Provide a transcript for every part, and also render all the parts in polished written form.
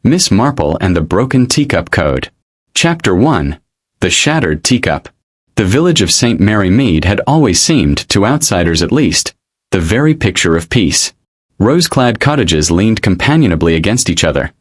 Miss Marple and the Broken Teacup Code. Chapter 1. The Shattered Teacup. The village of St. Mary Mead had always seemed, to outsiders at least, the very picture of peace. Rose-clad cottages leaned companionably against each other.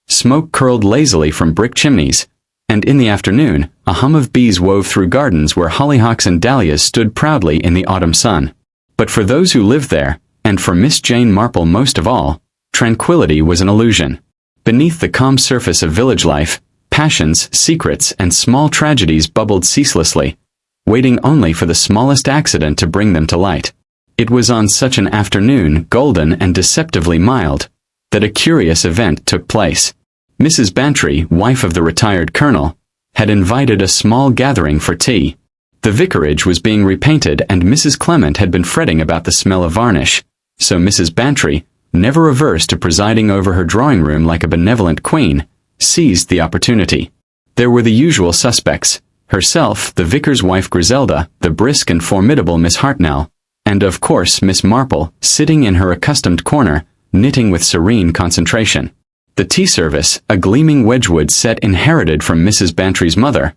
Smoke curled lazily from brick chimneys, and in the afternoon, a hum of bees wove through gardens where hollyhocks and dahlias stood proudly in the autumn sun. But for those who lived there, and for Miss Jane Marple most of all, tranquility was an illusion. Beneath the calm surface of village life, passions, secrets, and small tragedies bubbled ceaselessly, waiting only for the smallest accident to bring them to light. It was on such an afternoon, golden and deceptively mild, that a curious event took place. Mrs. Bantry, wife of the retired colonel, had invited a small gathering for tea. The vicarage was being repainted and Mrs. Clement had been fretting about the smell of varnish, so Mrs. Bantry, never averse to presiding over her drawing room like a benevolent queen, seized the opportunity. There were the usual suspects, herself, the vicar's wife Griselda, the brisk and formidable Miss Hartnell, and of course Miss Marple, sitting in her accustomed corner, knitting with serene concentration. The tea service, a gleaming Wedgwood set inherited from Mrs. Bantry's mother,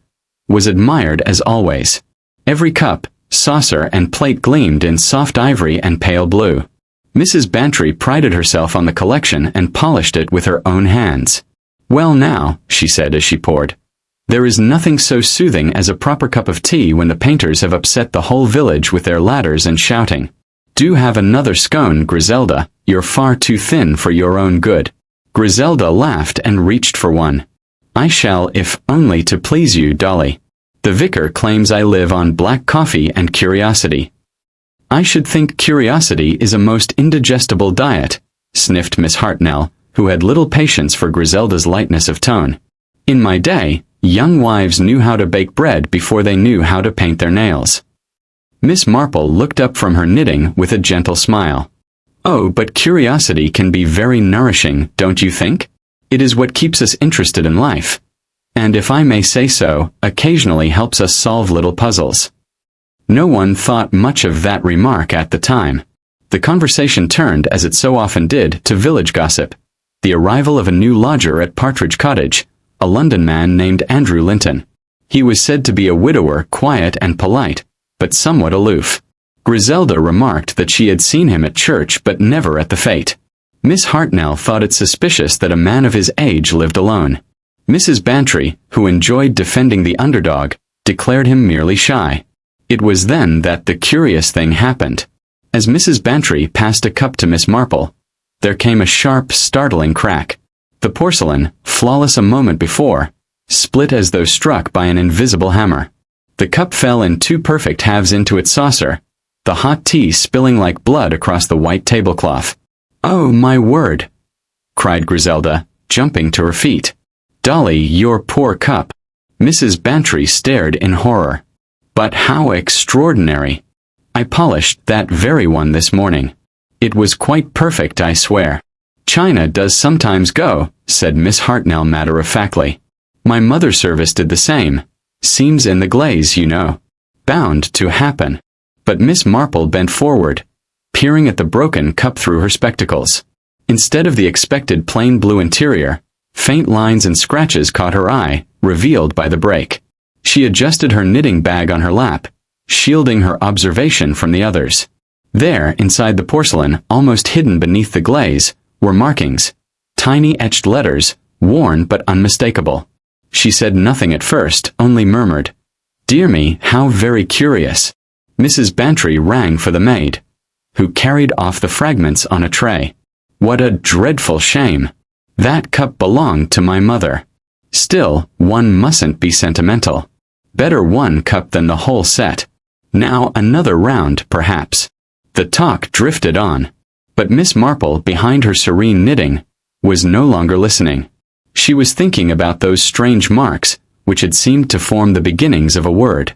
was admired as always. Every cup, saucer and plate gleamed in soft ivory and pale blue. Mrs. Bantry prided herself on the collection and polished it with her own hands. "Well now," she said as she poured, "there is nothing so soothing as a proper cup of tea when the painters have upset the whole village with their ladders and shouting. Do have another scone, Griselda, you're far too thin for your own good." Griselda laughed and reached for one. "I shall, if only to please you, Dolly. The vicar claims I live on black coffee and curiosity." "I should think curiosity is a most indigestible diet," sniffed Miss Hartnell, who had little patience for Griselda's lightness of tone. "In my day, young wives knew how to bake bread before they knew how to paint their nails." Miss Marple looked up from her knitting with a gentle smile. "Oh, but curiosity can be very nourishing, don't you think? It is what keeps us interested in life. And if I may say so, occasionally helps us solve little puzzles." No one thought much of that remark at the time. The conversation turned, as it so often did, to village gossip. The arrival of a new lodger at Partridge Cottage, a London man named Andrew Linton. He was said to be a widower, quiet and polite, but somewhat aloof. Griselda remarked that she had seen him at church but never at the fete. Miss Hartnell thought it suspicious that a man of his age lived alone. Mrs. Bantry, who enjoyed defending the underdog, declared him merely shy. It was then that the curious thing happened. As Mrs. Bantry passed a cup to Miss Marple, there came a sharp, startling crack. The porcelain, flawless a moment before, split as though struck by an invisible hammer. The cup fell in two perfect halves into its saucer, the hot tea spilling like blood across the white tablecloth. "Oh, my word!" cried Griselda, jumping to her feet. "Dolly, your poor cup." Mrs. Bantry stared in horror. "But how extraordinary! I polished that very one this morning. It was quite perfect, I swear." "China does sometimes go," said Miss Hartnell matter-of-factly. "My mother's service did the same. Seams in the glaze, you know. Bound to happen." But Miss Marple bent forward, peering at the broken cup through her spectacles. Instead of the expected plain blue interior, faint lines and scratches caught her eye, revealed by the break. She adjusted her knitting bag on her lap, shielding her observation from the others. There, inside the porcelain, almost hidden beneath the glaze, were markings, tiny etched letters, worn but unmistakable. She said nothing at first, only murmured, "Dear me, how very curious." Mrs. Bantry rang for the maid, who carried off the fragments on a tray. "What a dreadful shame! That cup belonged to my mother. Still, one mustn't be sentimental. Better one cup than the whole set. Now another round, perhaps." The talk drifted on, but Miss Marple, behind her serene knitting, was no longer listening. She was thinking about those strange marks, which had seemed to form the beginnings of a word.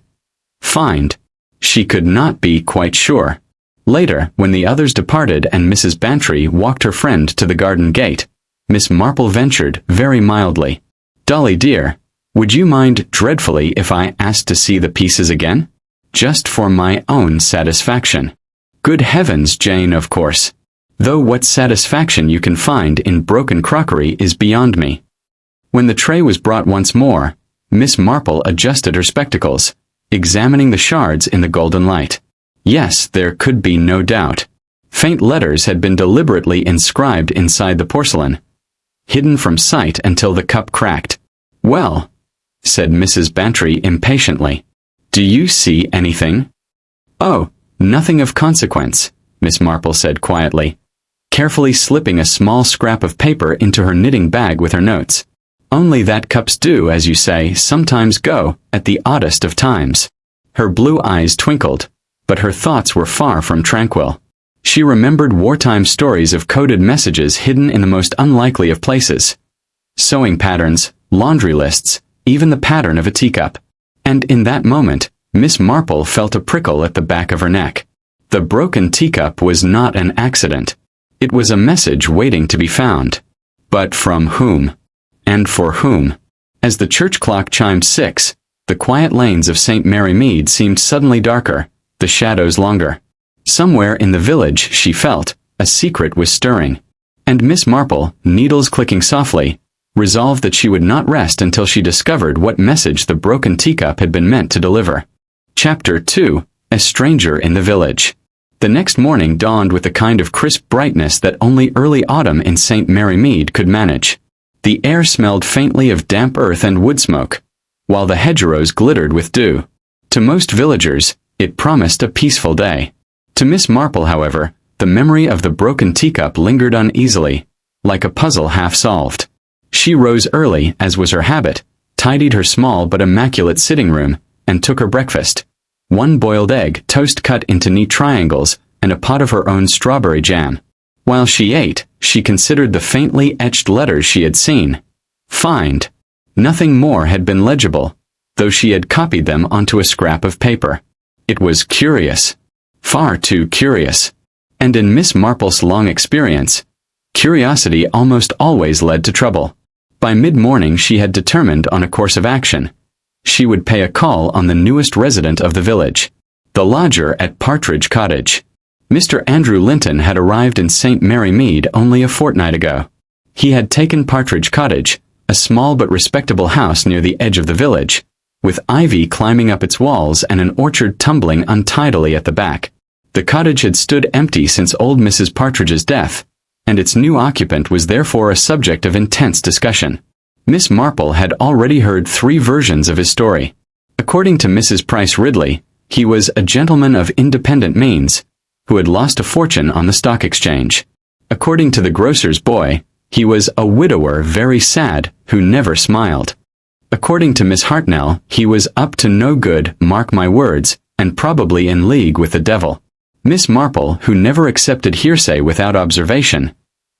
Find. She could not be quite sure. Later, when the others departed and Mrs. Bantry walked her friend to the garden gate, Miss Marple ventured, very mildly, "Dolly dear, would you mind dreadfully if I asked to see the pieces again? Just for my own satisfaction." "Good heavens, Jane, of course. though what satisfaction you can find in broken crockery is beyond me. When the tray was brought once more, Miss Marple adjusted her spectacles, examining the shards in the golden light. Yes, there could be no doubt. Faint letters had been deliberately inscribed inside the porcelain, hidden from sight until the cup cracked. "Well," said Mrs. Bantry impatiently, "do you see anything?" "Oh, nothing of consequence," Miss Marple said quietly, carefully slipping a small scrap of paper into her knitting bag with her notes. "Only that cups do, as you say, sometimes go, at the oddest of times." Her blue eyes twinkled, but her thoughts were far from tranquil. She remembered wartime stories of coded messages hidden in the most unlikely of places. Sewing patterns, laundry lists, even the pattern of a teacup. And in that moment, Miss Marple felt a prickle at the back of her neck. The broken teacup was not an accident. It was a message waiting to be found. But from whom? And for whom? As the church clock chimed 6, the quiet lanes of St. Mary Mead seemed suddenly darker, the shadows longer. Somewhere in the village, she felt, a secret was stirring. And Miss Marple, needles clicking softly, resolved that she would not rest until she discovered what message the broken teacup had been meant to deliver. Chapter 2. A Stranger in the Village. The next morning dawned with the kind of crisp brightness that only early autumn in St. Mary Mead could manage. The air smelled faintly of damp earth and wood smoke, while the hedgerows glittered with dew. To most villagers, it promised a peaceful day. To Miss Marple, however, the memory of the broken teacup lingered uneasily, like a puzzle half solved. She rose early, as was her habit, tidied her small but immaculate sitting room, and took her breakfast. 1 boiled egg, toast cut into neat triangles, and a pot of her own strawberry jam. While she ate, she considered the faintly etched letters she had seen. Find. Nothing more had been legible, though she had copied them onto a scrap of paper. It was curious. Far too curious. And in Miss Marple's long experience, curiosity almost always led to trouble. By mid-morning she had determined on a course of action. She would pay a call on the newest resident of the village, the lodger at Partridge Cottage. Mr. Andrew Linton had arrived in St. Mary Mead only a fortnight ago. He had taken Partridge Cottage, a small but respectable house near the edge of the village, with ivy climbing up its walls and an orchard tumbling untidily at the back. The cottage had stood empty since old Mrs. Partridge's death, and its new occupant was therefore a subject of intense discussion. Miss Marple had already heard 3 versions of his story. According to Mrs. Price Ridley, he was a gentleman of independent means, who had lost a fortune on the stock exchange. According to the grocer's boy, he was a widower very sad, who never smiled. According to Miss Hartnell, he was up to no good, mark my words, and probably in league with the devil. Miss Marple, who never accepted hearsay without observation,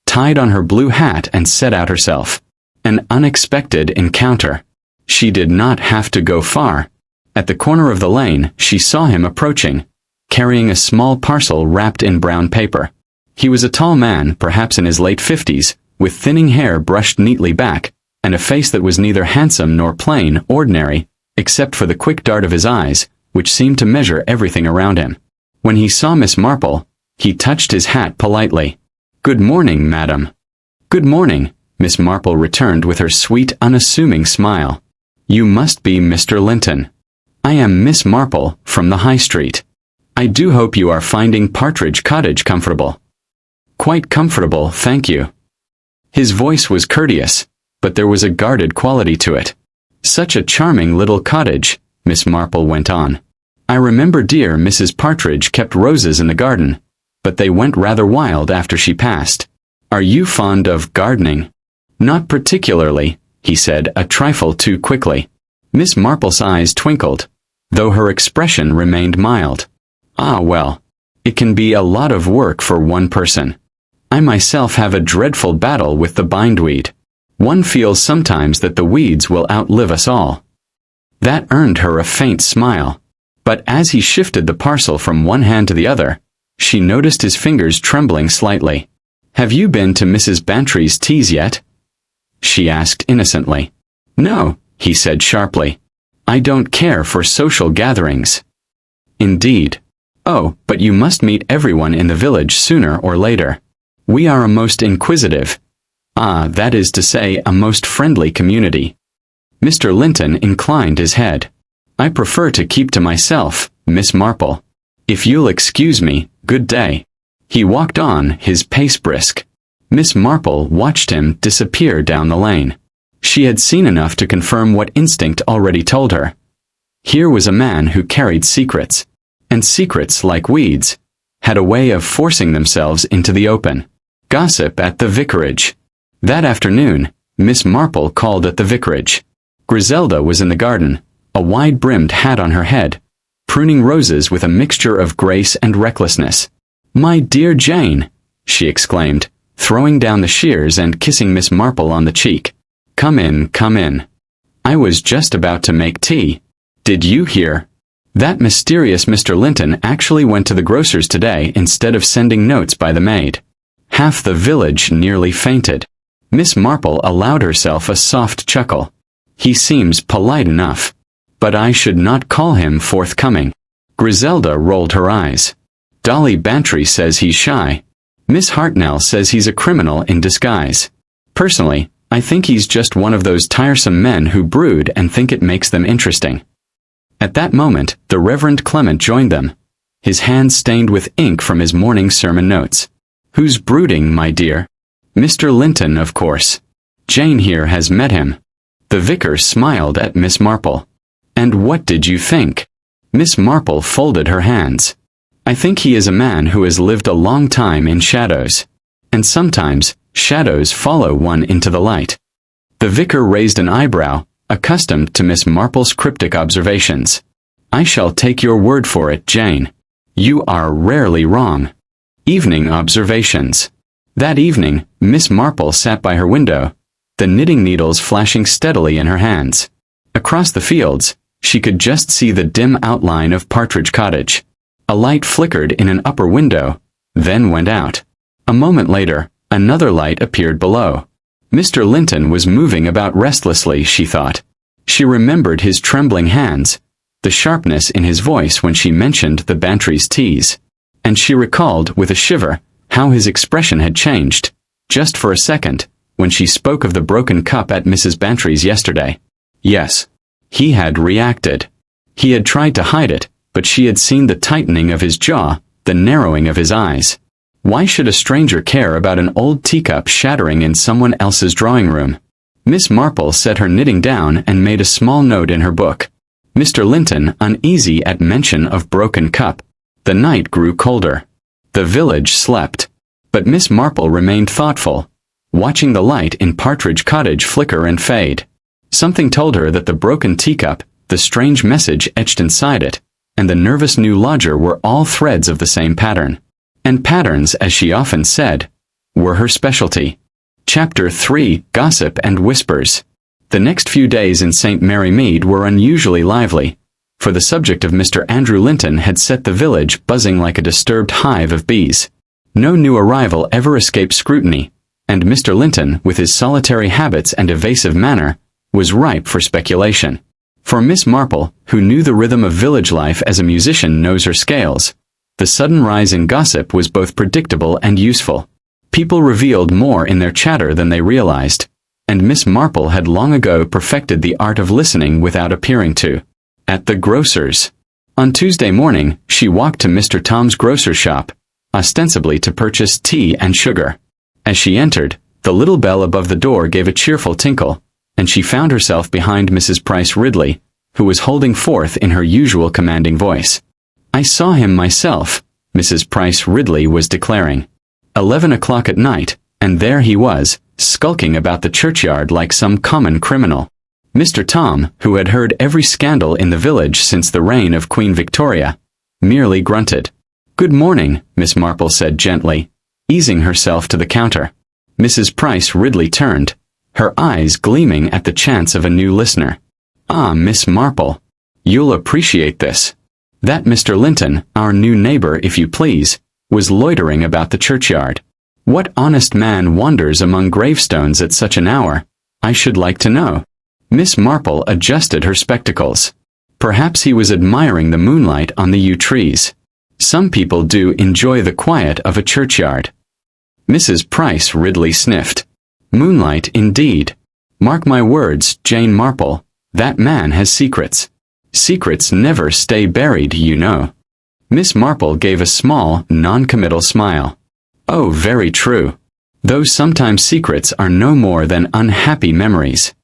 tied on her blue hat and set out herself. An unexpected encounter. She did not have to go far. At the corner of the lane, she saw him approaching, carrying a small parcel wrapped in brown paper. He was a tall man, perhaps in his late 50s, with thinning hair brushed neatly back, and a face that was neither handsome nor plain, ordinary, except for the quick dart of his eyes, which seemed to measure everything around him. When he saw Miss Marple, he touched his hat politely. "Good morning, madam." "Good morning," Miss Marple returned with her sweet, unassuming smile. "You must be Mr. Linton. I am Miss Marple, from the High Street. I do hope you are finding Partridge Cottage comfortable." "Quite comfortable, thank you." His voice was courteous, but there was a guarded quality to it. "Such a charming little cottage," Miss Marple went on. "I remember dear Mrs. Partridge kept roses in the garden, but they went rather wild after she passed. Are you fond of gardening?" "Not particularly," he said a trifle too quickly. Miss Marple's eyes twinkled, though her expression remained mild. "Ah well, it can be a lot of work for one person. I myself have a dreadful battle with the bindweed. One feels sometimes that the weeds will outlive us all." That earned her a faint smile. But as he shifted the parcel from one hand to the other, she noticed his fingers trembling slightly. "Have you been to Mrs. Bantry's teas yet?" she asked innocently. "No," he said sharply. "I don't care for social gatherings." "Indeed. Oh, but you must meet everyone in the village sooner or later." We are a most inquisitive, that is to say, a most friendly community. Mr. Linton inclined his head. I prefer to keep to myself, Miss Marple. If you'll excuse me, good day. He walked on, his pace brisk. Miss Marple watched him disappear down the lane. She had seen enough to confirm what instinct already told her. Here was a man who carried secrets, and secrets, like weeds, had a way of forcing themselves into the open. Gossip at the vicarage. That afternoon, Miss Marple called at the vicarage. Griselda was in the garden, a wide-brimmed hat on her head, pruning roses with a mixture of grace and recklessness. "My dear Jane," she exclaimed, throwing down the shears and kissing Miss Marple on the cheek. "Come in, come in. I was just about to make tea. Did you hear? That mysterious Mr. Linton actually went to the grocer's today instead of sending notes by the maid." Half the village nearly fainted. Miss Marple allowed herself a soft chuckle. "He seems polite enough, but I should not call him forthcoming." Griselda rolled her eyes. "Dolly Bantry says he's shy. Miss Hartnell says he's a criminal in disguise. Personally, I think he's just one of those tiresome men who brood and think it makes them interesting." At that moment, the Reverend Clement joined them, his hands stained with ink from his morning sermon notes. "Who's brooding, my dear?" "Mr. Linton, of course. Jane here has met him." The vicar smiled at Miss Marple. "And what did you think?" Miss Marple folded her hands. "I think he is a man who has lived a long time in shadows. And sometimes, shadows follow one into the light." The vicar raised an eyebrow, accustomed to Miss Marple's cryptic observations. "I shall take your word for it, Jane. You are rarely wrong." Evening observations. That evening, Miss Marple sat by her window, the knitting needles flashing steadily in her hands. Across the fields, she could just see the dim outline of Partridge Cottage. A light flickered in an upper window, then went out. A moment later, another light appeared below. Mr. Linton was moving about restlessly, she thought. She remembered his trembling hands, the sharpness in his voice when she mentioned the Bantry's teas. And she recalled, with a shiver, how his expression had changed, just for a second, when she spoke of the broken cup at Mrs. Bantry's yesterday. Yes, he had reacted. He had tried to hide it, but she had seen the tightening of his jaw, the narrowing of his eyes. Why should a stranger care about an old teacup shattering in someone else's drawing room? Miss Marple set her knitting down and made a small note in her book. Mr. Linton, uneasy at mention of broken cup. The night grew colder. The village slept. But Miss Marple remained thoughtful, watching the light in Partridge Cottage flicker and fade. Something told her that the broken teacup, the strange message etched inside it, and the nervous new lodger were all threads of the same pattern. And patterns, as she often said, were her specialty. Chapter 3: Gossip and Whispers. The next few days in St. Mary Mead were unusually lively, for the subject of Mr. Andrew Linton had set the village buzzing like a disturbed hive of bees. No new arrival ever escaped scrutiny, and Mr. Linton, with his solitary habits and evasive manner, was ripe for speculation. For Miss Marple, who knew the rhythm of village life as a musician knows her scales, the sudden rise in gossip was both predictable and useful. People revealed more in their chatter than they realized, and Miss Marple had long ago perfected the art of listening without appearing to. At the grocer's. On Tuesday morning, she walked to Mr. Tom's grocer's shop, ostensibly to purchase tea and sugar. As she entered, the little bell above the door gave a cheerful tinkle, and she found herself behind Mrs. Price Ridley, who was holding forth in her usual commanding voice. "I saw him myself," Mrs. Price Ridley was declaring. 11 o'clock at night, and there he was, skulking about the churchyard like some common criminal. Mr. Tom, who had heard every scandal in the village since the reign of Queen Victoria, merely grunted. "Good morning," Miss Marple said gently, easing herself to the counter. Mrs. Price Ridley turned, her eyes gleaming at the chance of a new listener. "Ah, Miss Marple, you'll appreciate this. That Mr. Linton, our new neighbor if you please, was loitering about the churchyard. What honest man wanders among gravestones at such an hour, I should like to know?" Miss Marple adjusted her spectacles. Perhaps he was admiring the moonlight on the yew trees. Some people do enjoy the quiet of a churchyard. Mrs. Price Ridley sniffed. Moonlight, indeed. Mark my words, Jane Marple, that man has secrets. Secrets never stay buried, you know. Miss Marple gave a small, non-committal smile. Oh, very true. Though sometimes secrets are no more than unhappy memories.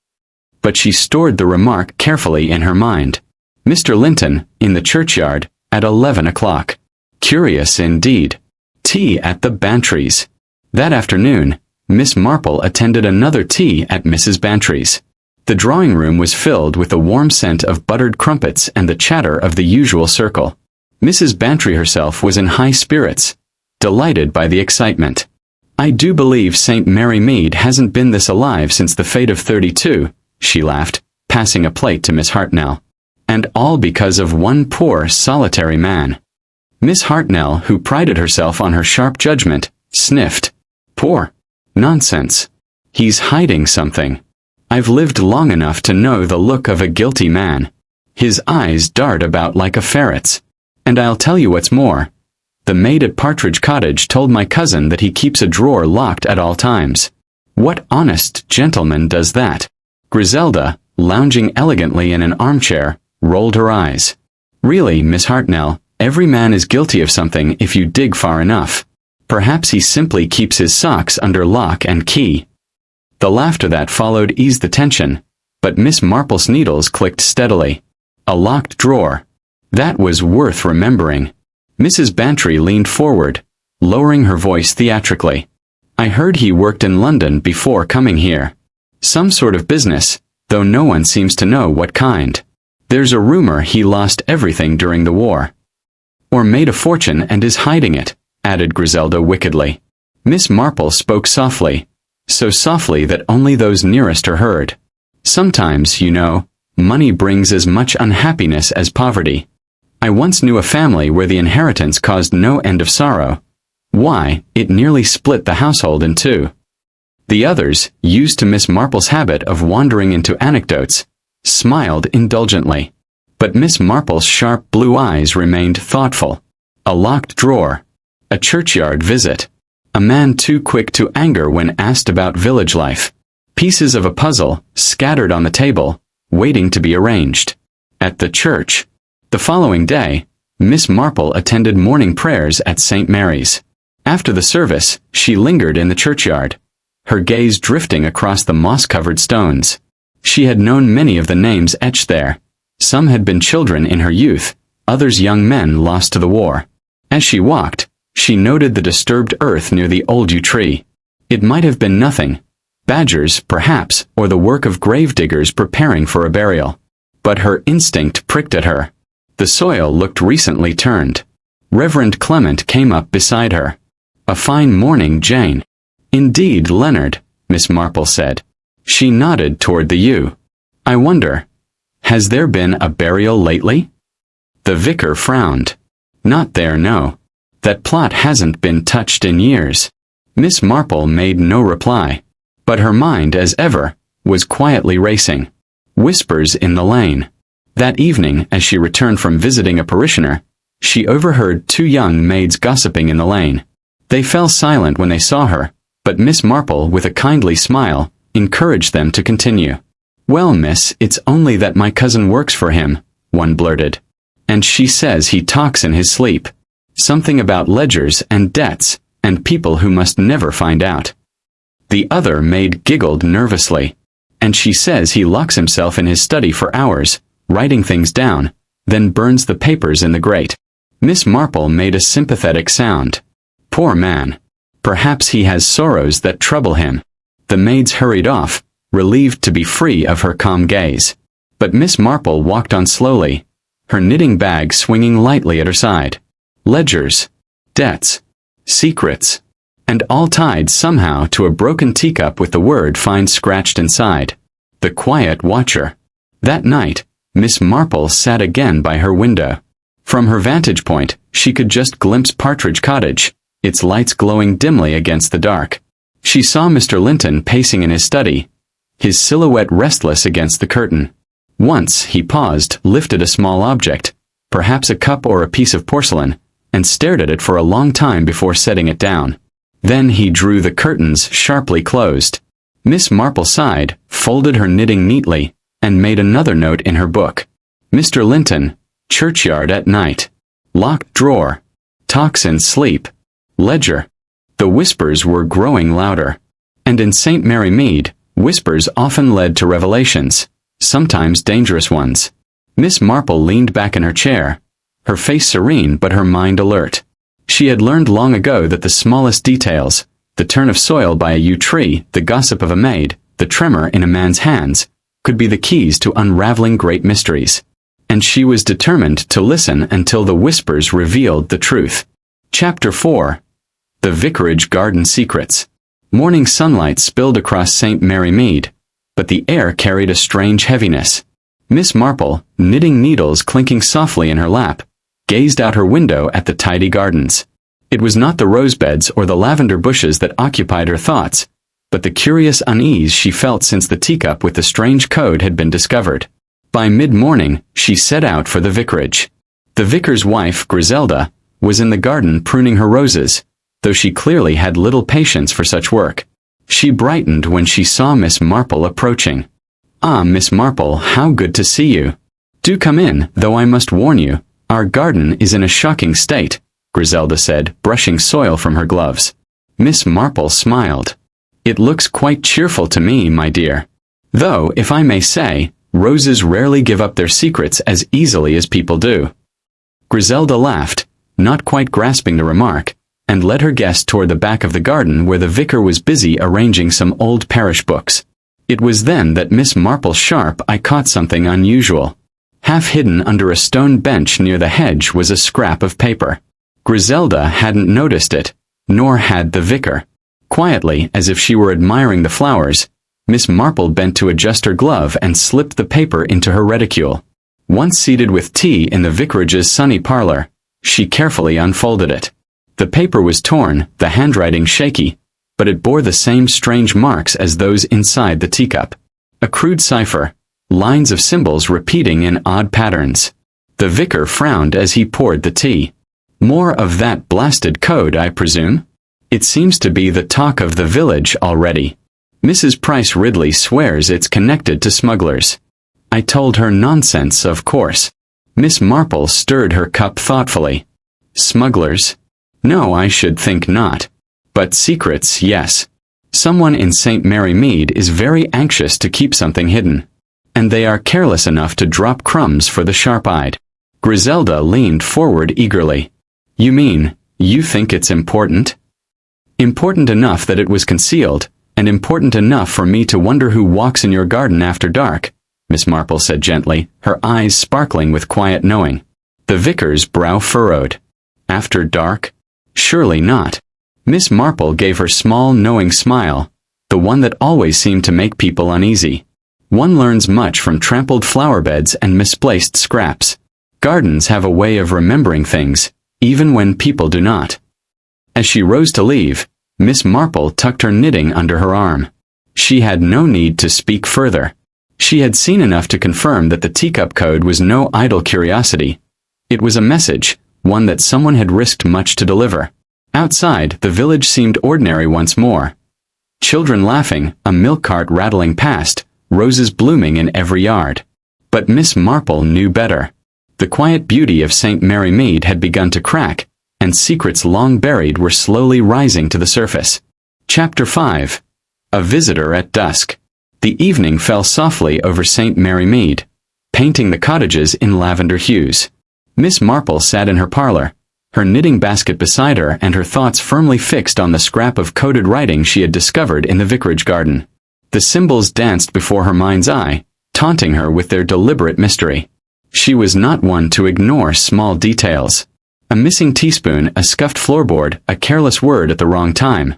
But she stored the remark carefully in her mind. Mr. Linton, in the churchyard, at 11 o'clock. Curious indeed. Tea at the Bantry's. That afternoon, Miss Marple attended another tea at Mrs. Bantry's. The drawing-room was filled with the warm scent of buttered crumpets and the chatter of the usual circle. Mrs. Bantry herself was in high spirits, delighted by the excitement. I do believe St. Mary Mead hasn't been this alive since the fate of 32, she laughed, passing a plate to Miss Hartnell. And all because of one poor, solitary man. Miss Hartnell, who prided herself on her sharp judgment, sniffed. Poor? Nonsense. He's hiding something. I've lived long enough to know the look of a guilty man. His eyes dart about like a ferret's. And I'll tell you what's more. The maid at Partridge Cottage told my cousin that he keeps a drawer locked at all times. What honest gentleman does that? Griselda, lounging elegantly in an armchair, rolled her eyes. Really, Miss Hartnell, every man is guilty of something if you dig far enough. Perhaps he simply keeps his socks under lock and key. The laughter that followed eased the tension, but Miss Marple's needles clicked steadily. A locked drawer. That was worth remembering. Mrs. Bantry leaned forward, lowering her voice theatrically. I heard he worked in London before coming here. Some sort of business, though no one seems to know what kind. There's a rumor he lost everything during the war. Or made a fortune and is hiding it, added Griselda wickedly. Miss Marple spoke softly, so softly that only those nearest her heard. Sometimes, you know, money brings as much unhappiness as poverty. I once knew a family where the inheritance caused no end of sorrow. Why, it nearly split the household in two. The others, used to Miss Marple's habit of wandering into anecdotes, smiled indulgently. But Miss Marple's sharp blue eyes remained thoughtful. A locked drawer. A churchyard visit. A man too quick to anger when asked about village life. Pieces of a puzzle, scattered on the table, waiting to be arranged. At the church. The following day, Miss Marple attended morning prayers at St. Mary's. After the service, she lingered in the churchyard, her gaze drifting across the moss-covered stones. She had known many of the names etched there. Some had been children in her youth, others young men lost to the war. As she walked, she noted the disturbed earth near the old yew tree. It might have been nothing. Badgers, perhaps, or the work of grave diggers preparing for a burial. But her instinct pricked at her. The soil looked recently turned. Reverend Clement came up beside her. A fine morning, Jane. Indeed, Leonard, Miss Marple said. She nodded toward the yew. I wonder, has there been a burial lately? The vicar frowned. Not there, no. That plot hasn't been touched in years. Miss Marple made no reply, but her mind, as ever, was quietly racing. Whispers in the lane. That evening, as she returned from visiting a parishioner, she overheard two young maids gossiping in the lane. They fell silent when they saw her, but Miss Marple, with a kindly smile, encouraged them to continue. Well, miss, it's only that my cousin works for him, one blurted. And she says he talks in his sleep. Something about ledgers and debts, and people who must never find out. The other maid giggled nervously. And she says he locks himself in his study for hours, writing things down, then burns the papers in the grate. Miss Marple made a sympathetic sound. Poor man. Perhaps he has sorrows that trouble him. The maids hurried off, relieved to be free of her calm gaze. But Miss Marple walked on slowly, her knitting bag swinging lightly at her side. Ledgers, debts, secrets, and all tied somehow to a broken teacup with the word "find" scratched inside. The quiet watcher. That night, Miss Marple sat again by her window. From her vantage point, she could just glimpse Partridge Cottage, its lights glowing dimly against the dark. She saw Mr. Linton pacing in his study, his silhouette restless against the curtain. Once he paused, lifted a small object, perhaps a cup or a piece of porcelain, and stared at it for a long time before setting it down. Then he drew the curtains sharply closed. Miss Marple sighed, folded her knitting neatly, and made another note in her book. Mr. Linton, churchyard at night. Locked drawer. Talks in sleep. Ledger. The whispers were growing louder. And in St. Mary Mead, whispers often led to revelations, sometimes dangerous ones. Miss Marple leaned back in her chair, her face serene but her mind alert. She had learned long ago that the smallest details, the turn of soil by a yew tree, the gossip of a maid, the tremor in a man's hands, could be the keys to unraveling great mysteries. And she was determined to listen until the whispers revealed the truth. Chapter 4. The Vicarage Garden Secrets. Morning sunlight spilled across St. Mary Mead, but the air carried a strange heaviness. Miss Marple, knitting needles clinking softly in her lap, gazed out her window at the tidy gardens. It was not the rosebeds or the lavender bushes that occupied her thoughts, but the curious unease she felt since the teacup with the strange code had been discovered. By mid-morning, she set out for the vicarage. The vicar's wife, Griselda, was in the garden pruning her roses, though she clearly had little patience for such work. She brightened when she saw Miss Marple approaching. "Ah, Miss Marple, how good to see you. Do come in, though I must warn you, our garden is in a shocking state," Griselda said, brushing soil from her gloves. Miss Marple smiled. "It looks quite cheerful to me, my dear. Though, if I may say, roses rarely give up their secrets as easily as people do." Griselda laughed, not quite grasping the remark, and led her guest toward the back of the garden where the vicar was busy arranging some old parish books. It was then that Miss Marple's sharp eye caught something unusual. Half hidden under a stone bench near the hedge was a scrap of paper. Griselda hadn't noticed it, nor had the vicar. Quietly, as if she were admiring the flowers, Miss Marple bent to adjust her glove and slipped the paper into her reticule. Once seated with tea in the vicarage's sunny parlor, she carefully unfolded it. The paper was torn, the handwriting shaky, but it bore the same strange marks as those inside the teacup. A crude cipher, lines of symbols repeating in odd patterns. The vicar frowned as he poured the tea. "More of that blasted code, I presume? It seems to be the talk of the village already. Mrs. Price Ridley swears it's connected to smugglers." "I told her nonsense, of course." Miss Marple stirred her cup thoughtfully. "Smugglers? No, I should think not. But secrets, yes. Someone in St. Mary Mead is very anxious to keep something hidden. And they are careless enough to drop crumbs for the sharp-eyed." Griselda leaned forward eagerly. "You mean, you think it's important?" "Important enough that it was concealed, and important enough for me to wonder who walks in your garden after dark," Miss Marple said gently, her eyes sparkling with quiet knowing. The vicar's brow furrowed. "After dark? Surely not." Miss Marple gave her small knowing smile, the one that always seemed to make people uneasy. One learns much from trampled flower beds and misplaced scraps. Gardens have a way of remembering things, even when people do not. As she rose to leave, Miss Marple tucked her knitting under her arm. She had no need to speak further. She had seen enough to confirm that the teacup code was no idle curiosity. It was a message, one that someone had risked much to deliver. Outside, the village seemed ordinary once more. Children laughing, a milk cart rattling past, roses blooming in every yard. But Miss Marple knew better. The quiet beauty of St. Mary Mead had begun to crack, and secrets long buried were slowly rising to the surface. Chapter 5. A Visitor at Dusk. The evening fell softly over St. Mary Mead, painting the cottages in lavender hues. Miss Marple sat in her parlor, her knitting basket beside her and her thoughts firmly fixed on the scrap of coded writing she had discovered in the vicarage garden. The symbols danced before her mind's eye, taunting her with their deliberate mystery. She was not one to ignore small details. A missing teaspoon, a scuffed floorboard, a careless word at the wrong time.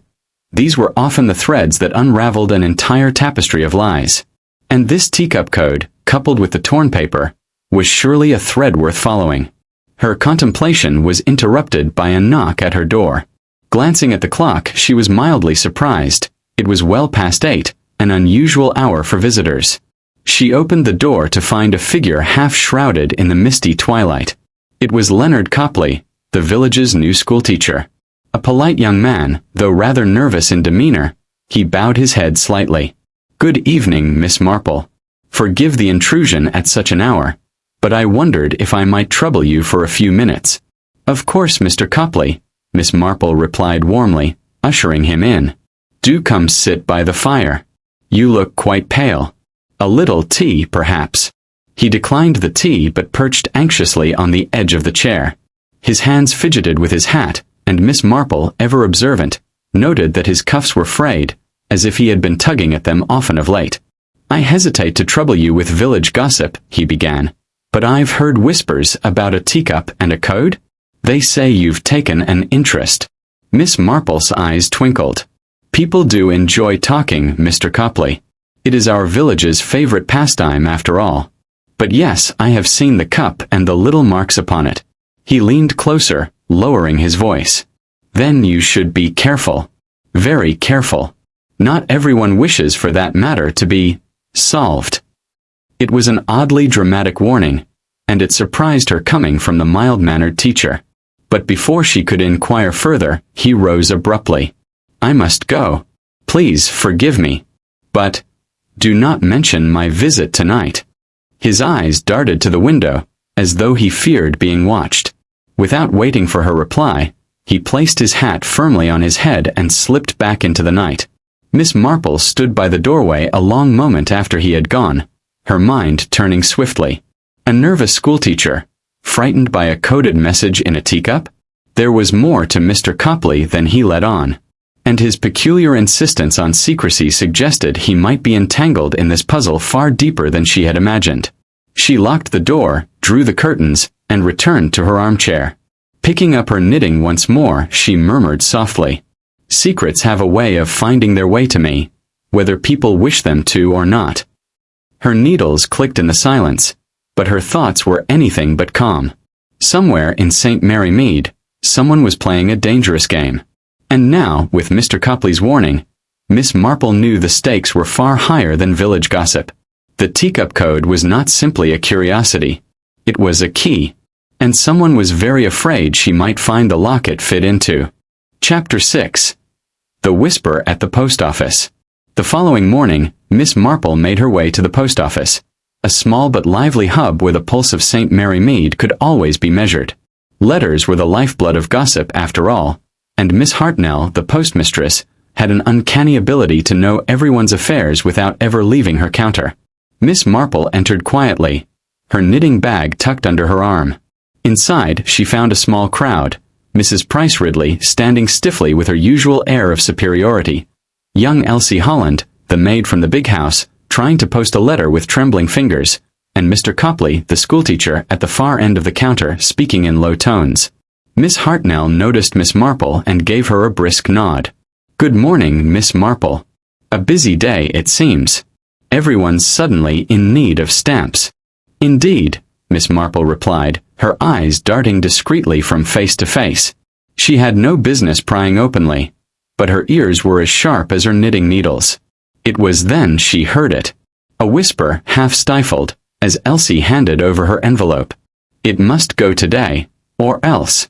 These were often the threads that unraveled an entire tapestry of lies. And this teacup code, coupled with the torn paper, was surely a thread worth following. Her contemplation was interrupted by a knock at her door. Glancing at the clock, she was mildly surprised. It was well past 8, an unusual hour for visitors. She opened the door to find a figure half shrouded in the misty twilight. It was Leonard Copley, the village's new schoolteacher. A polite young man, though rather nervous in demeanor, he bowed his head slightly. "Good evening, Miss Marple. Forgive the intrusion at such an hour, but I wondered if I might trouble you for a few minutes." "Of course, Mr. Copley," Miss Marple replied warmly, ushering him in. "Do come sit by the fire. You look quite pale. A little tea, perhaps?" He declined the tea but perched anxiously on the edge of the chair. His hands fidgeted with his hat, and Miss Marple, ever observant, noted that his cuffs were frayed, as if he had been tugging at them often of late. "I hesitate to trouble you with village gossip," he began, "but I've heard whispers about a teacup and a code. They say you've taken an interest." Miss Marple's eyes twinkled. "People do enjoy talking, Mr. Copley. It is our village's favorite pastime, after all. But yes, I have seen the cup and the little marks upon it." He leaned closer, lowering his voice. "Then you should be careful. Very careful. Not everyone wishes for that matter to be solved." It was an oddly dramatic warning, and it surprised her coming from the mild-mannered teacher. But before she could inquire further, he rose abruptly. "I must go. Please forgive me. But do not mention my visit tonight." His eyes darted to the window, as though he feared being watched. Without waiting for her reply, he placed his hat firmly on his head and slipped back into the night. Miss Marple stood by the doorway a long moment after he had gone, her mind turning swiftly. A nervous schoolteacher, frightened by a coded message in a teacup? There was more to Mr. Copley than he let on, and his peculiar insistence on secrecy suggested he might be entangled in this puzzle far deeper than she had imagined. She locked the door, drew the curtains, and returned to her armchair. Picking up her knitting once more, she murmured softly, "Secrets have a way of finding their way to me, whether people wish them to or not." Her needles clicked in the silence, but her thoughts were anything but calm. Somewhere in St. Mary Mead, someone was playing a dangerous game. And now, with Mr. Copley's warning, Miss Marple knew the stakes were far higher than village gossip. The teacup code was not simply a curiosity. It was a key, and someone was very afraid she might find the lock it fit into. Chapter 6. The Whisper at the Post Office. The following morning, Miss Marple made her way to the post office, a small but lively hub where the pulse of St. Mary Mead could always be measured. Letters were the lifeblood of gossip, after all, and Miss Hartnell, the postmistress, had an uncanny ability to know everyone's affairs without ever leaving her counter. Miss Marple entered quietly, her knitting bag tucked under her arm. Inside, she found a small crowd, Mrs. Price Ridley standing stiffly with her usual air of superiority, young Elsie Holland, the maid from the big house, trying to post a letter with trembling fingers, and Mr. Copley, the schoolteacher, at the far end of the counter, speaking in low tones. Miss Hartnell noticed Miss Marple and gave her a brisk nod. "Good morning, Miss Marple. A busy day, it seems. Everyone's suddenly in need of stamps." "Indeed," Miss Marple replied, her eyes darting discreetly from face to face. She had no business prying openly, but her ears were as sharp as her knitting needles. It was then she heard it. A whisper, half stifled, as Elsie handed over her envelope. "It must go today, or else."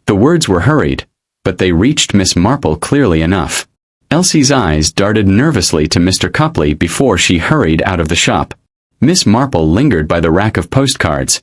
The words were hurried, but they reached Miss Marple clearly enough. Elsie's eyes darted nervously to Mr. Copley before she hurried out of the shop. Miss Marple lingered by the rack of postcards,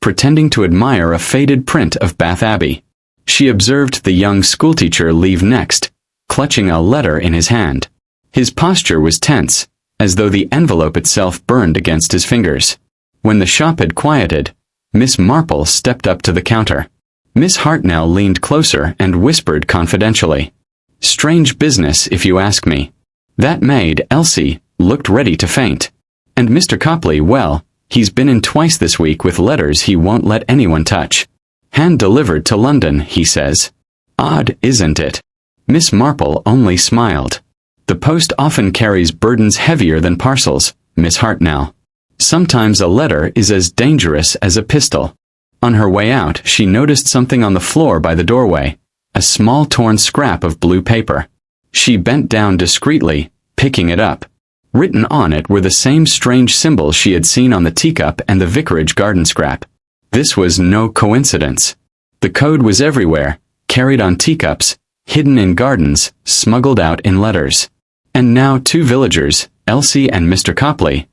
pretending to admire a faded print of Bath Abbey. She observed the young schoolteacher leave next, clutching a letter in his hand. His posture was tense, as though the envelope itself burned against his fingers. When the shop had quieted, Miss Marple stepped up to the counter. Miss Hartnell leaned closer and whispered confidentially, "Strange business, if you ask me. That maid, Elsie, looked ready to faint. And Mr. Copley, well, he's been in twice this week with letters he won't let anyone touch. Hand-delivered to London, he says. Odd, isn't it?" Miss Marple only smiled. "The post often carries burdens heavier than parcels, Miss Hartnell. Sometimes a letter is as dangerous as a pistol." On her way out, she noticed something on the floor by the doorway, a small torn scrap of blue paper. She bent down discreetly, picking it up. Written on it were the same strange symbols she had seen on the teacup and the vicarage garden scrap. This was no coincidence. The code was everywhere, carried on teacups, hidden in gardens, smuggled out in letters. And now 2 villagers, Elsie and Mr. Copley,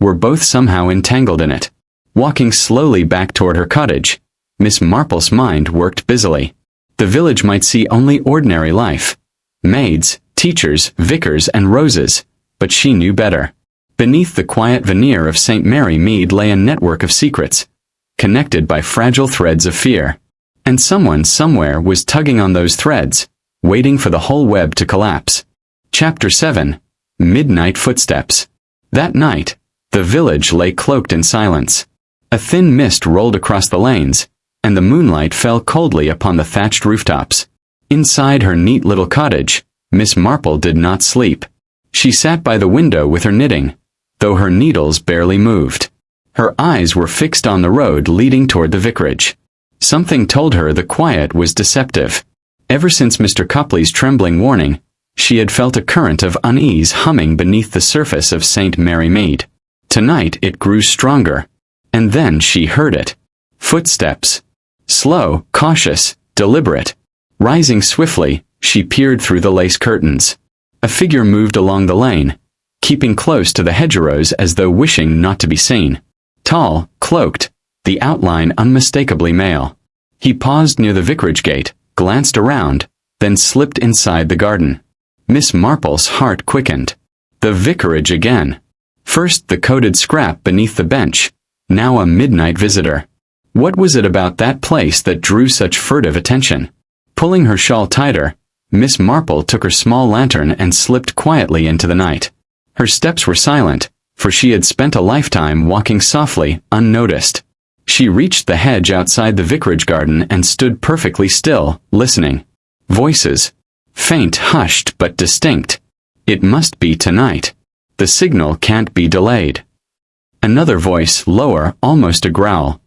were both somehow entangled in it. Walking slowly back toward her cottage, Miss Marple's mind worked busily. The village might see only ordinary life. Maids, teachers, vicars, and roses, but she knew better. Beneath the quiet veneer of St. Mary Mead lay a network of secrets, connected by fragile threads of fear. And someone somewhere was tugging on those threads, waiting for the whole web to collapse. Chapter 7. Midnight Footsteps. That night, the village lay cloaked in silence. A thin mist rolled across the lanes, and the moonlight fell coldly upon the thatched rooftops. Inside her neat little cottage, Miss Marple did not sleep. She sat by the window with her knitting, though her needles barely moved. Her eyes were fixed on the road leading toward the vicarage. Something told her the quiet was deceptive. Ever since Mr. Copley's trembling warning, she had felt a current of unease humming beneath the surface of St. Mary Mead. Tonight it grew stronger, and then she heard it. Footsteps. Slow, cautious, deliberate. Rising swiftly, she peered through the lace curtains. A figure moved along the lane, keeping close to the hedgerows as though wishing not to be seen. Tall, cloaked, the outline unmistakably male. He paused near the vicarage gate, glanced around, then slipped inside the garden. Miss Marple's heart quickened. The vicarage again. First the coated scrap beneath the bench, now a midnight visitor. What was it about that place that drew such furtive attention? Pulling her shawl tighter, Miss Marple took her small lantern and slipped quietly into the night. Her steps were silent, for she had spent a lifetime walking softly, unnoticed. She reached the hedge outside the vicarage garden and stood perfectly still, listening. Voices. Faint, hushed, but distinct. It must be tonight. The signal can't be delayed. Another voice, lower, almost a growl.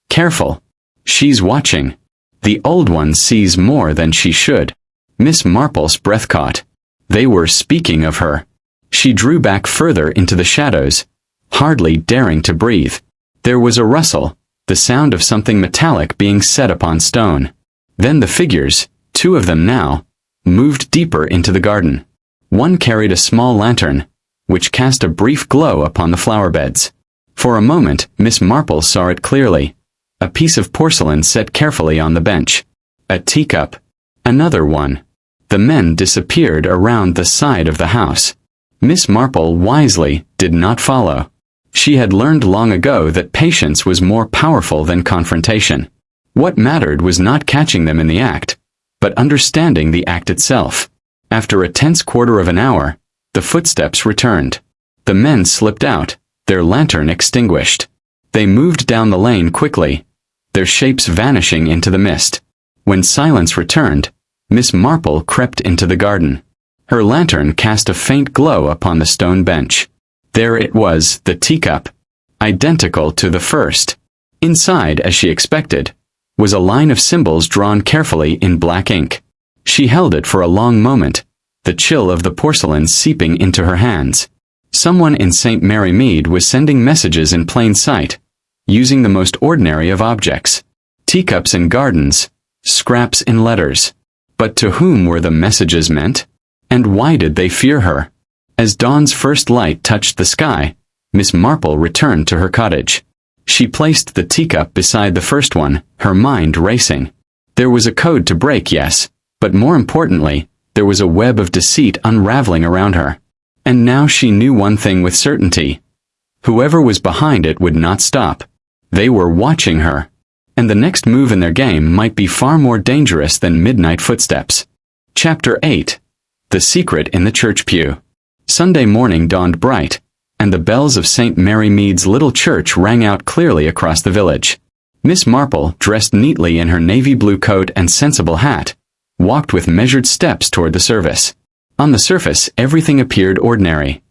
Careful. She's watching. The old one sees more than she should. Miss Marple's breath caught. They were speaking of her. She drew back further into the shadows, hardly daring to breathe. There was a rustle, the sound of something metallic being set upon stone. Then the figures, 2 of them now, moved deeper into the garden. One carried a small lantern, which cast a brief glow upon the flower beds. For a moment, Miss Marple saw it clearly. A piece of porcelain set carefully on the bench. A teacup. Another one. The men disappeared around the side of the house. Miss Marple wisely did not follow. She had learned long ago that patience was more powerful than confrontation. What mattered was not catching them in the act, but understanding the act itself. After a tense quarter of an hour, the footsteps returned. The men slipped out, their lantern extinguished. They moved down the lane quickly, their shapes vanishing into the mist. When silence returned, Miss Marple crept into the garden. Her lantern cast a faint glow upon the stone bench. There it was, the teacup, identical to the first. Inside, as she expected, was a line of symbols drawn carefully in black ink. She held it for a long moment, the chill of the porcelain seeping into her hands. Someone in St. Mary Mead was sending messages in plain sight, using the most ordinary of objects. Teacups in gardens, scraps in letters. But to whom were the messages meant? And why did they fear her? As dawn's first light touched the sky, Miss Marple returned to her cottage. She placed the teacup beside the first one, her mind racing. There was a code to break, yes, but more importantly, there was a web of deceit unraveling around her. And now she knew one thing with certainty. Whoever was behind it would not stop. They were watching her. And the next move in their game might be far more dangerous than midnight footsteps. Chapter 8. The Secret in the Church Pew. Sunday morning dawned bright, and the bells of St. Mary Mead's little church rang out clearly across the village. Miss Marple, dressed neatly in her navy blue coat and sensible hat, walked with measured steps toward the service. On the surface, everything appeared ordinary.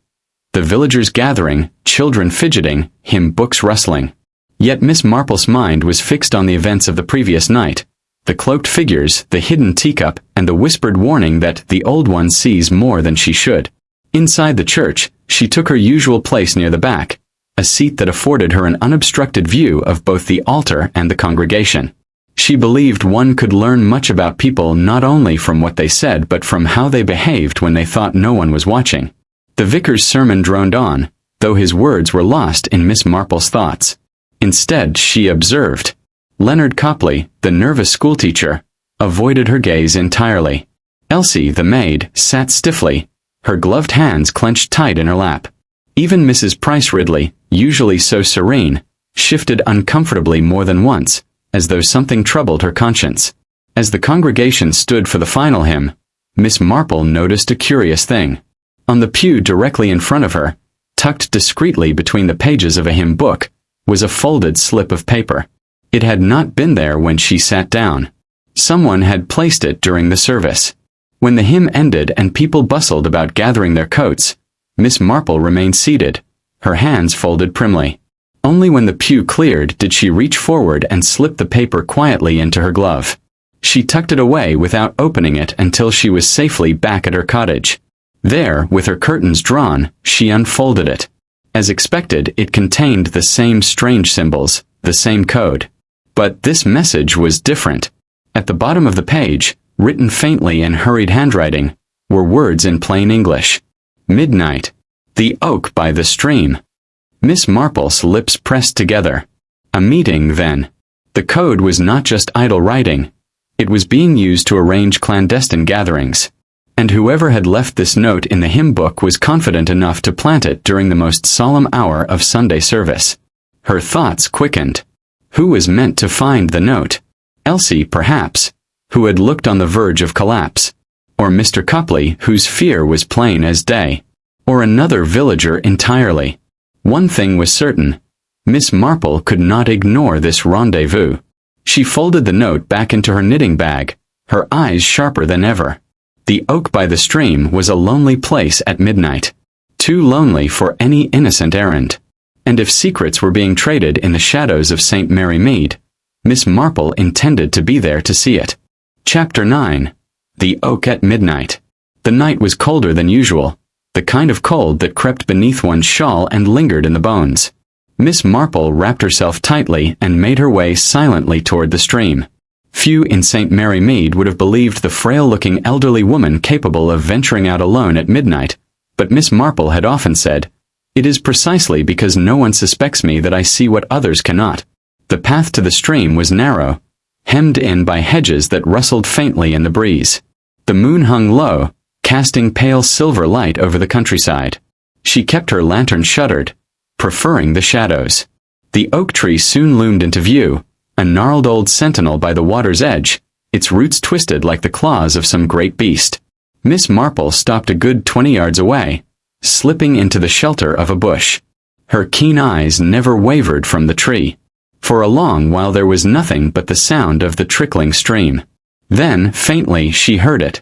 The villagers gathering, children fidgeting, hymn books rustling. Yet Miss Marple's mind was fixed on the events of the previous night, the cloaked figures, the hidden teacup, and the whispered warning that the old one sees more than she should. Inside the church, she took her usual place near the back, a seat that afforded her an unobstructed view of both the altar and the congregation. She believed one could learn much about people not only from what they said but from how they behaved when they thought no one was watching. The vicar's sermon droned on, though his words were lost in Miss Marple's thoughts. Instead, she observed. Leonard Copley, the nervous schoolteacher, avoided her gaze entirely. Elsie, the maid, sat stiffly, her gloved hands clenched tight in her lap. Even Mrs. Price Ridley, usually so serene, shifted uncomfortably more than once, as though something troubled her conscience. As the congregation stood for the final hymn, Miss Marple noticed a curious thing. On the pew directly in front of her, tucked discreetly between the pages of a hymn book, was a folded slip of paper. It had not been there when she sat down. Someone had placed it during the service. When the hymn ended and people bustled about gathering their coats, Miss Marple remained seated, her hands folded primly. Only when the pew cleared did she reach forward and slip the paper quietly into her glove. She tucked it away without opening it until she was safely back at her cottage. There, with her curtains drawn, she unfolded it. As expected, it contained the same strange symbols, the same code. But this message was different. At the bottom of the page, written faintly in hurried handwriting, were words in plain English. Midnight. The oak by the stream. Miss Marple's lips pressed together. A meeting, then. The code was not just idle writing. It was being used to arrange clandestine gatherings. And whoever had left this note in the hymn book was confident enough to plant it during the most solemn hour of Sunday service. Her thoughts quickened. Who was meant to find the note? Elsie, perhaps, who had looked on the verge of collapse. Or Mr. Copley, whose fear was plain as day. Or another villager entirely. One thing was certain. Miss Marple could not ignore this rendezvous. She folded the note back into her knitting bag, her eyes sharper than ever. The oak by the stream was a lonely place at midnight. Too lonely for any innocent errand. And if secrets were being traded in the shadows of St. Mary Mead, Miss Marple intended to be there to see it. Chapter 9. The Oak at Midnight. The night was colder than usual, the kind of cold that crept beneath one's shawl and lingered in the bones. Miss Marple wrapped herself tightly and made her way silently toward the stream. Few in St. Mary Mead would have believed the frail-looking elderly woman capable of venturing out alone at midnight, but Miss Marple had often said, "It is precisely because no one suspects me that I see what others cannot." The path to the stream was narrow, hemmed in by hedges that rustled faintly in the breeze. The moon hung low, casting pale silver light over the countryside. She kept her lantern shuttered, preferring the shadows. The oak tree soon loomed into view, a gnarled old sentinel by the water's edge, its roots twisted like the claws of some great beast. Miss Marple stopped a good 20 yards away, slipping into the shelter of a bush. Her keen eyes never wavered from the tree. For a long while there was nothing but the sound of the trickling stream. Then, faintly, she heard it.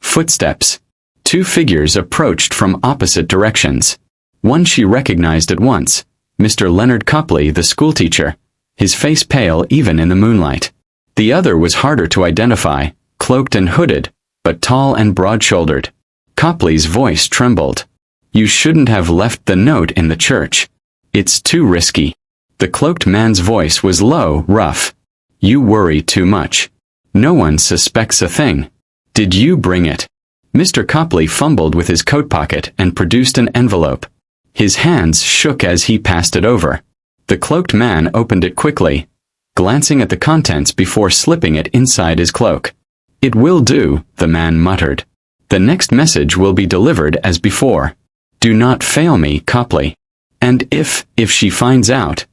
Footsteps. Two figures approached from opposite directions. One she recognized at once, Mr. Leonard Copley, the schoolteacher, his face pale even in the moonlight. The other was harder to identify, cloaked and hooded, but tall and broad-shouldered. Copley's voice trembled. "You shouldn't have left the note in the church. It's too risky." The cloaked man's voice was low, rough. "You worry too much. No one suspects a thing. Did you bring it?" Mr. Copley fumbled with his coat pocket and produced an envelope. His hands shook as he passed it over. The cloaked man opened it quickly, glancing at the contents before slipping it inside his cloak. "It will do," the man muttered. "The next message will be delivered as before. Do not fail me, Copley. And if she finds out—"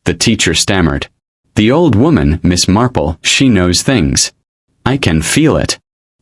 The teacher stammered. "The old woman, Miss Marple, she knows things. I can feel it."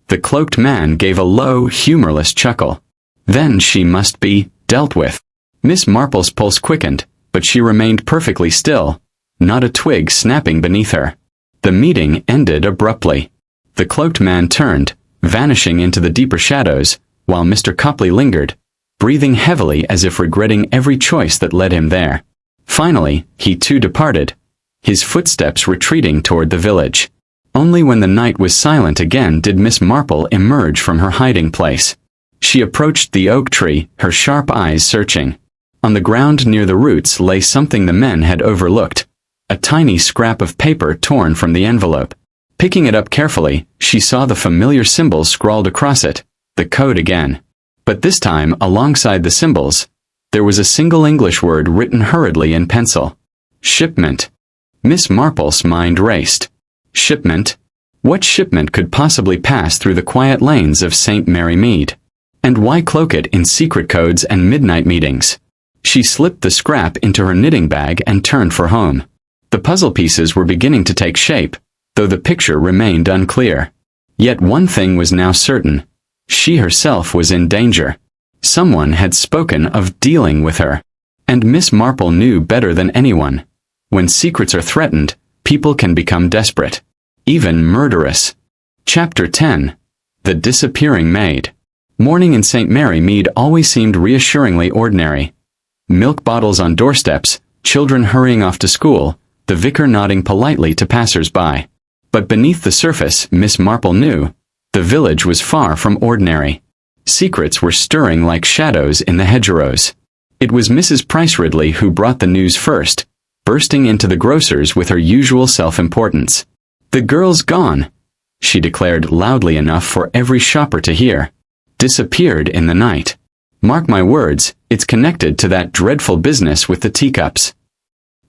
The cloaked man gave a low, humorless chuckle. "Then she must be dealt with." Miss Marple's pulse quickened, but she remained perfectly still, not a twig snapping beneath her. The meeting ended abruptly. The cloaked man turned, vanishing into the deeper shadows, while Mr. Copley lingered, breathing heavily as if regretting every choice that led him there. Finally, he too departed, his footsteps retreating toward the village. Only when the night was silent again did Miss Marple emerge from her hiding place. She approached the oak tree, her sharp eyes searching. On the ground near the roots lay something the men had overlooked, a tiny scrap of paper torn from the envelope. Picking it up carefully, she saw the familiar symbols scrawled across it, the code again. But this time, alongside the symbols, there was a single English word written hurriedly in pencil. Shipment. Miss Marple's mind raced. Shipment? What shipment could possibly pass through the quiet lanes of St. Mary Mead? And why cloak it in secret codes and midnight meetings? She slipped the scrap into her knitting bag and turned for home. The puzzle pieces were beginning to take shape, though the picture remained unclear. Yet one thing was now certain. She herself was in danger. Someone had spoken of dealing with her. And Miss Marple knew better than anyone. When secrets are threatened, people can become desperate. Even murderous. Chapter 10. The Disappearing Maid. Morning in St. Mary Mead always seemed reassuringly ordinary. Milk bottles on doorsteps, children hurrying off to school, the vicar nodding politely to passers-by. But beneath the surface, Miss Marple knew, the village was far from ordinary. Secrets were stirring like shadows in the hedgerows. It was Mrs. Price Ridley who brought the news first, bursting into the grocer's with her usual self-importance. "The girl's gone," she declared loudly enough for every shopper to hear. "Disappeared in the night. Mark my words, it's connected to that dreadful business with the teacups."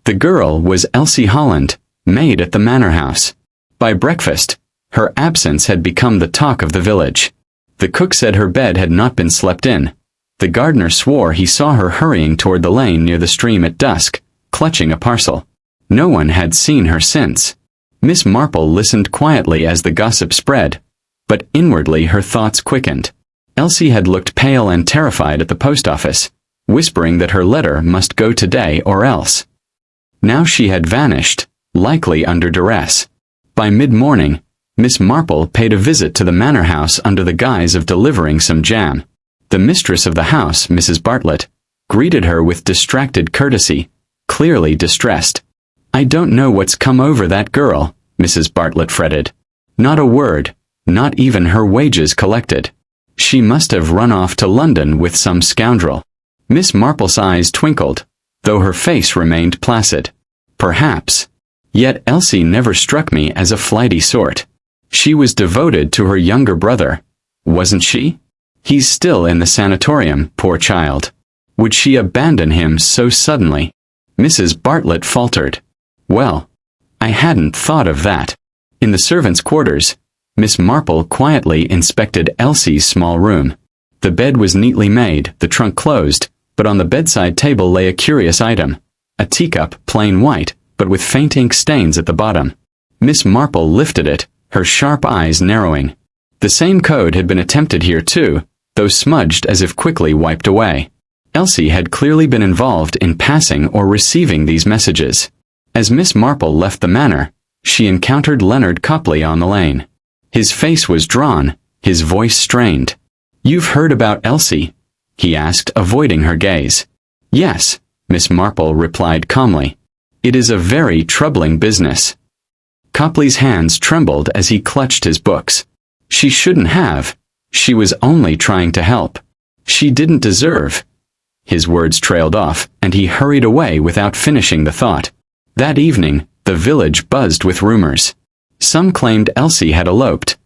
The girl was Elsie Holland, maid at the manor house. By breakfast, her absence had become the talk of the village. The cook said her bed had not been slept in. The gardener swore he saw her hurrying toward the lane near the stream at dusk, clutching a parcel. No one had seen her since. Miss Marple listened quietly as the gossip spread, but inwardly her thoughts quickened. Elsie had looked pale and terrified at the post office, whispering that her letter must go today or else. Now she had vanished, likely under duress. By mid-morning, Miss Marple paid a visit to the manor house under the guise of delivering some jam. The mistress of the house, Mrs. Bartlett, greeted her with distracted courtesy, clearly distressed. "I don't know what's come over that girl," Mrs. Bartlett fretted. "Not a word, not even her wages collected. She must have run off to London with some scoundrel." Miss Marple's eyes twinkled, though her face remained placid. "Perhaps. Yet Elsie never struck me as a flighty sort. She was devoted to her younger brother, wasn't she? He's still in the sanatorium, poor child. Would she abandon him so suddenly?" Mrs. Bartlett faltered. "Well, I hadn't thought of that." In the servants' quarters, Miss Marple quietly inspected Elsie's small room. The bed was neatly made, the trunk closed, but on the bedside table lay a curious item. A teacup, plain white, but with faint ink stains at the bottom. Miss Marple lifted it, her sharp eyes narrowing. The same code had been attempted here too, though smudged as if quickly wiped away. Elsie had clearly been involved in passing or receiving these messages. As Miss Marple left the manor, she encountered Leonard Copley on the lane. His face was drawn, his voice strained. "You've heard about Elsie?" he asked, avoiding her gaze. "Yes," Miss Marple replied calmly. "It is a very troubling business." Copley's hands trembled as he clutched his books. She shouldn't have. She was only trying to help. She didn't deserve. His words trailed off, and he hurried away without finishing the thought. That evening, the village buzzed with rumors. Some claimed Elsie had eloped.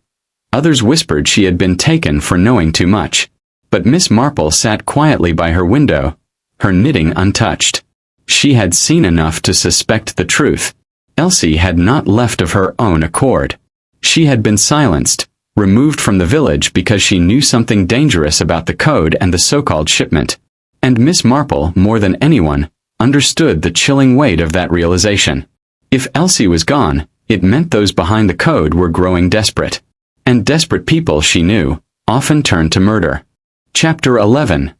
Others whispered she had been taken for knowing too much. But Miss Marple sat quietly by her window, her knitting untouched. She had seen enough to suspect the truth. Elsie had not left of her own accord. She had been silenced, removed from the village because she knew something dangerous about the code and the so-called shipment. And Miss Marple, more than anyone, understood the chilling weight of that realization. If Elsie was gone, it meant those behind the code were growing desperate. And desperate people, she knew, often turned to murder. Chapter 11.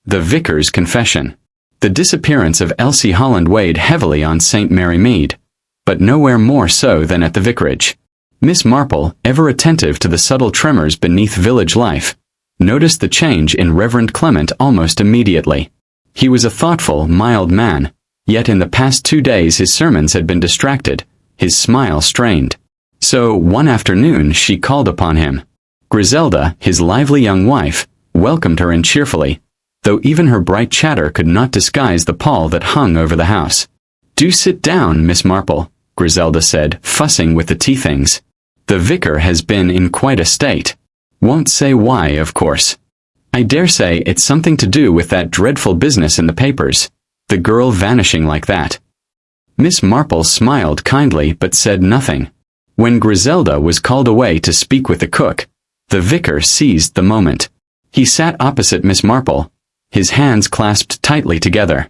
The Vicar's Confession. The disappearance of Elsie Holland weighed heavily on St. Mary Mead, but nowhere more so than at the vicarage. Miss Marple, ever attentive to the subtle tremors beneath village life, noticed the change in Reverend Clement almost immediately. He was a thoughtful, mild man, yet in the past 2 days his sermons had been distracted, his smile strained. So, one afternoon she called upon him. Griselda, his lively young wife, welcomed her in cheerfully, though even her bright chatter could not disguise the pall that hung over the house. "Do sit down, Miss Marple," Griselda said, fussing with the tea things. "The vicar has been in quite a state. Won't say why, of course. I dare say it's something to do with that dreadful business in the papers, the girl vanishing like that." Miss Marple smiled kindly but said nothing. When Griselda was called away to speak with the cook, the vicar seized the moment. He sat opposite Miss Marple, his hands clasped tightly together.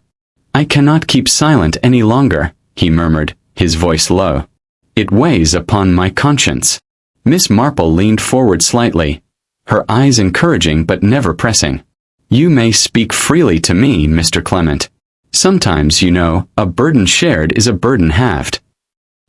"I cannot keep silent any longer," he murmured, his voice low. "It weighs upon my conscience." Miss Marple leaned forward slightly, her eyes encouraging but never pressing. "You may speak freely to me, Mr. Clement. Sometimes, you know, a burden shared is a burden halved."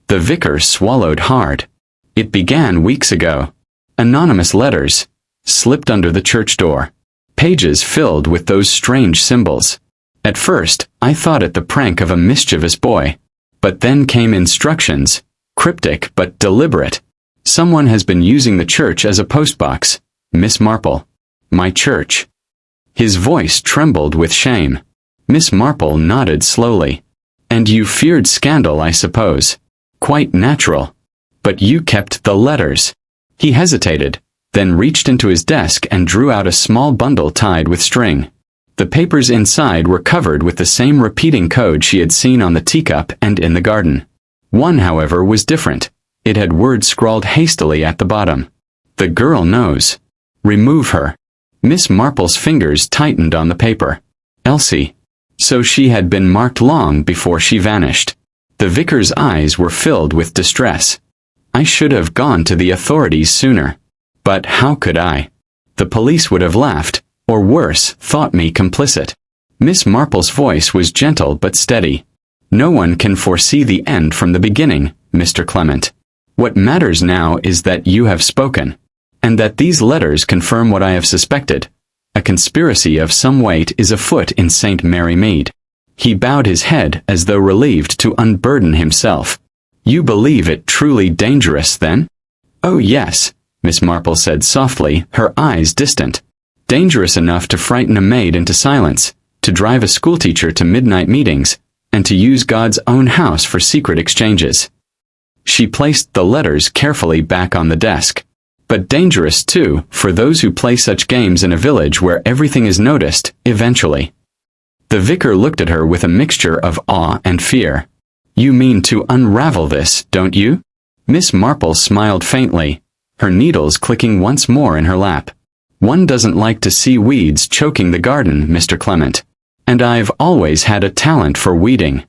The vicar swallowed hard. "It began weeks ago. Anonymous letters, slipped under the church door. Pages filled with those strange symbols. At first, I thought it the prank of a mischievous boy. But then came instructions, cryptic but deliberate. Someone has been using the church as a postbox. Miss Marple. My church." His voice trembled with shame. Miss Marple nodded slowly. "And you feared scandal, I suppose. Quite natural. But you kept the letters." He hesitated, then reached into his desk and drew out a small bundle tied with string. The papers inside were covered with the same repeating code she had seen on the teacup and in the garden. One, however, was different. It had words scrawled hastily at the bottom. "The girl knows. Remove her." Miss Marple's fingers tightened on the paper. Elsie. So she had been marked long before she vanished. The vicar's eyes were filled with distress. "I should have gone to the authorities sooner. But how could I? The police would have laughed, or worse, thought me complicit." Miss Marple's voice was gentle but steady. "No one can foresee the end from the beginning, Mr. Clement. What matters now is that you have spoken, and that these letters confirm what I have suspected. A conspiracy of some weight is afoot in St. Mary Mead." He bowed his head as though relieved to unburden himself. "You believe it truly dangerous, then?" "Oh yes," Miss Marple said softly, her eyes distant. "Dangerous enough to frighten a maid into silence, to drive a schoolteacher to midnight meetings, and to use God's own house for secret exchanges." She placed the letters carefully back on the desk. "But dangerous, too, for those who play such games in a village where everything is noticed, eventually." The vicar looked at her with a mixture of awe and fear. "You mean to unravel this, don't you?" Miss Marple smiled faintly, her needles clicking once more in her lap. "One doesn't like to see weeds choking the garden, Mr. Clement. And I've always had a talent for weeding."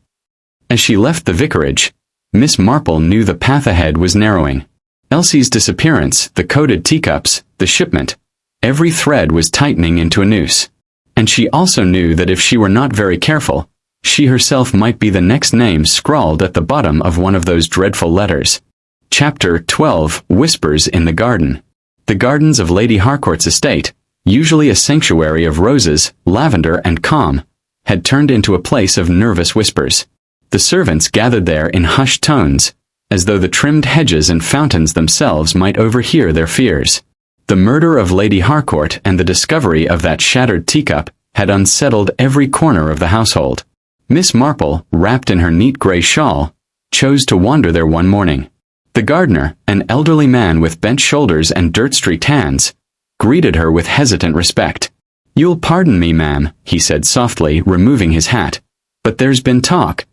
As she left the vicarage, Miss Marple knew the path ahead was narrowing. Elsie's disappearance, the coded teacups, the shipment. Every thread was tightening into a noose. And she also knew that if she were not very careful, she herself might be the next name scrawled at the bottom of one of those dreadful letters. Chapter 12. Whispers in the Garden. The gardens of Lady Harcourt's estate, usually a sanctuary of roses, lavender and calm, had turned into a place of nervous whispers. The servants gathered there in hushed tones, as though the trimmed hedges and fountains themselves might overhear their fears. The murder of Lady Harcourt and the discovery of that shattered teacup had unsettled every corner of the household. Miss Marple, wrapped in her neat grey shawl, chose to wander there one morning. The gardener, an elderly man with bent shoulders and dirt-streaked hands, greeted her with hesitant respect. "You'll pardon me, ma'am," he said softly, removing his hat, "but there's been talk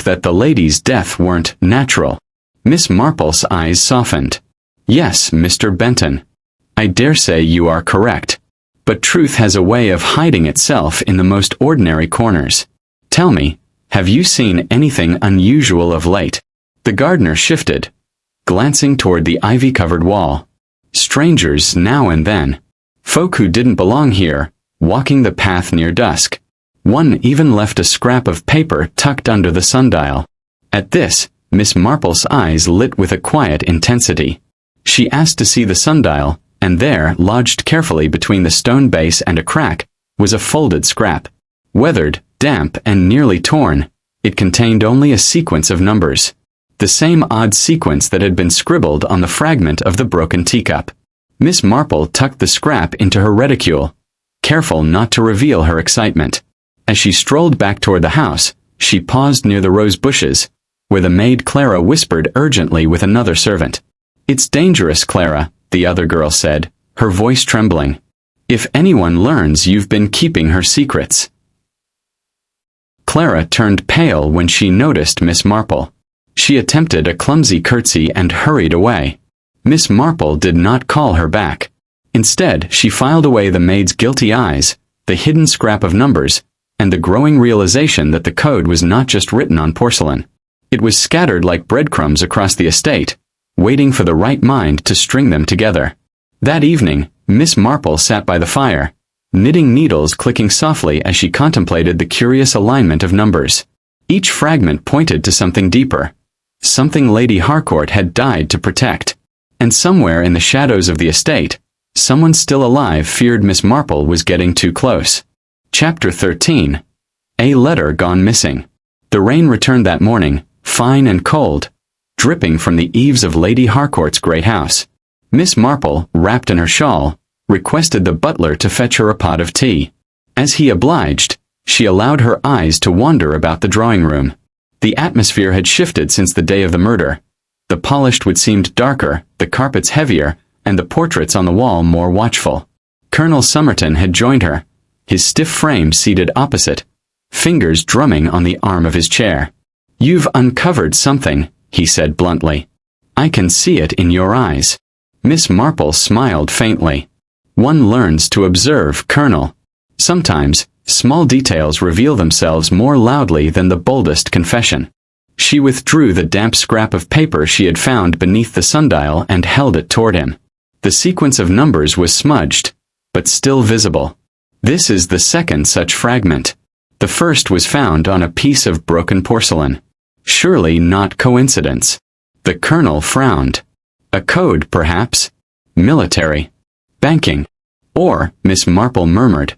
that the lady's death weren't natural." Miss Marple's eyes softened. "Yes, Mr. Benton. I dare say you are correct. But truth has a way of hiding itself in the most ordinary corners. Tell me, have you seen anything unusual of late?" The gardener shifted, glancing toward the ivy-covered wall. "Strangers now and then. Folk who didn't belong here, walking the path near dusk. One even left a scrap of paper tucked under the sundial." At this, Miss Marple's eyes lit with a quiet intensity. She asked to see the sundial, and there, lodged carefully between the stone base and a crack, was a folded scrap. Weathered, damp, and nearly torn, it contained only a sequence of numbers. The same odd sequence that had been scribbled on the fragment of the broken teacup. Miss Marple tucked the scrap into her reticule, careful not to reveal her excitement. As she strolled back toward the house, She paused near the rose bushes, where the maid Clara whispered urgently with another servant. "It's dangerous, Clara," the other girl said, her voice trembling. "If anyone learns you've been keeping her secrets." Clara turned pale when she noticed Miss Marple. She attempted a clumsy curtsy and hurried away. Miss Marple did not call her back. Instead, she filed away the maid's guilty eyes, the hidden scrap of numbers, and the growing realization that the code was not just written on porcelain. It was scattered like breadcrumbs across the estate, waiting for the right mind to string them together. That evening, Miss Marple sat by the fire, knitting needles clicking softly as she contemplated the curious alignment of numbers. Each fragment pointed to something deeper, something Lady Harcourt had died to protect. And somewhere in the shadows of the estate, someone still alive feared Miss Marple was getting too close. Chapter 13. A Letter Gone Missing. The rain returned that morning, fine and cold, dripping from the eaves of Lady Harcourt's great house. Miss Marple, wrapped in her shawl, requested the butler to fetch her a pot of tea. As he obliged, she allowed her eyes to wander about the drawing room. The atmosphere had shifted since the day of the murder. The polished wood seemed darker, the carpets heavier, and the portraits on the wall more watchful. Colonel Somerton had joined her, his stiff frame seated opposite, fingers drumming on the arm of his chair. "You've uncovered something," he said bluntly. "I can see it in your eyes." Miss Marple smiled faintly. "One learns to observe, Colonel. Sometimes, small details reveal themselves more loudly than the boldest confession." She withdrew the damp scrap of paper she had found beneath the sundial and held it toward him. The sequence of numbers was smudged, but still visible. "This is the second such fragment. The first was found on a piece of broken porcelain. Surely not coincidence." The colonel frowned. "A code, perhaps? Military? Banking? Or," Miss Marple murmured,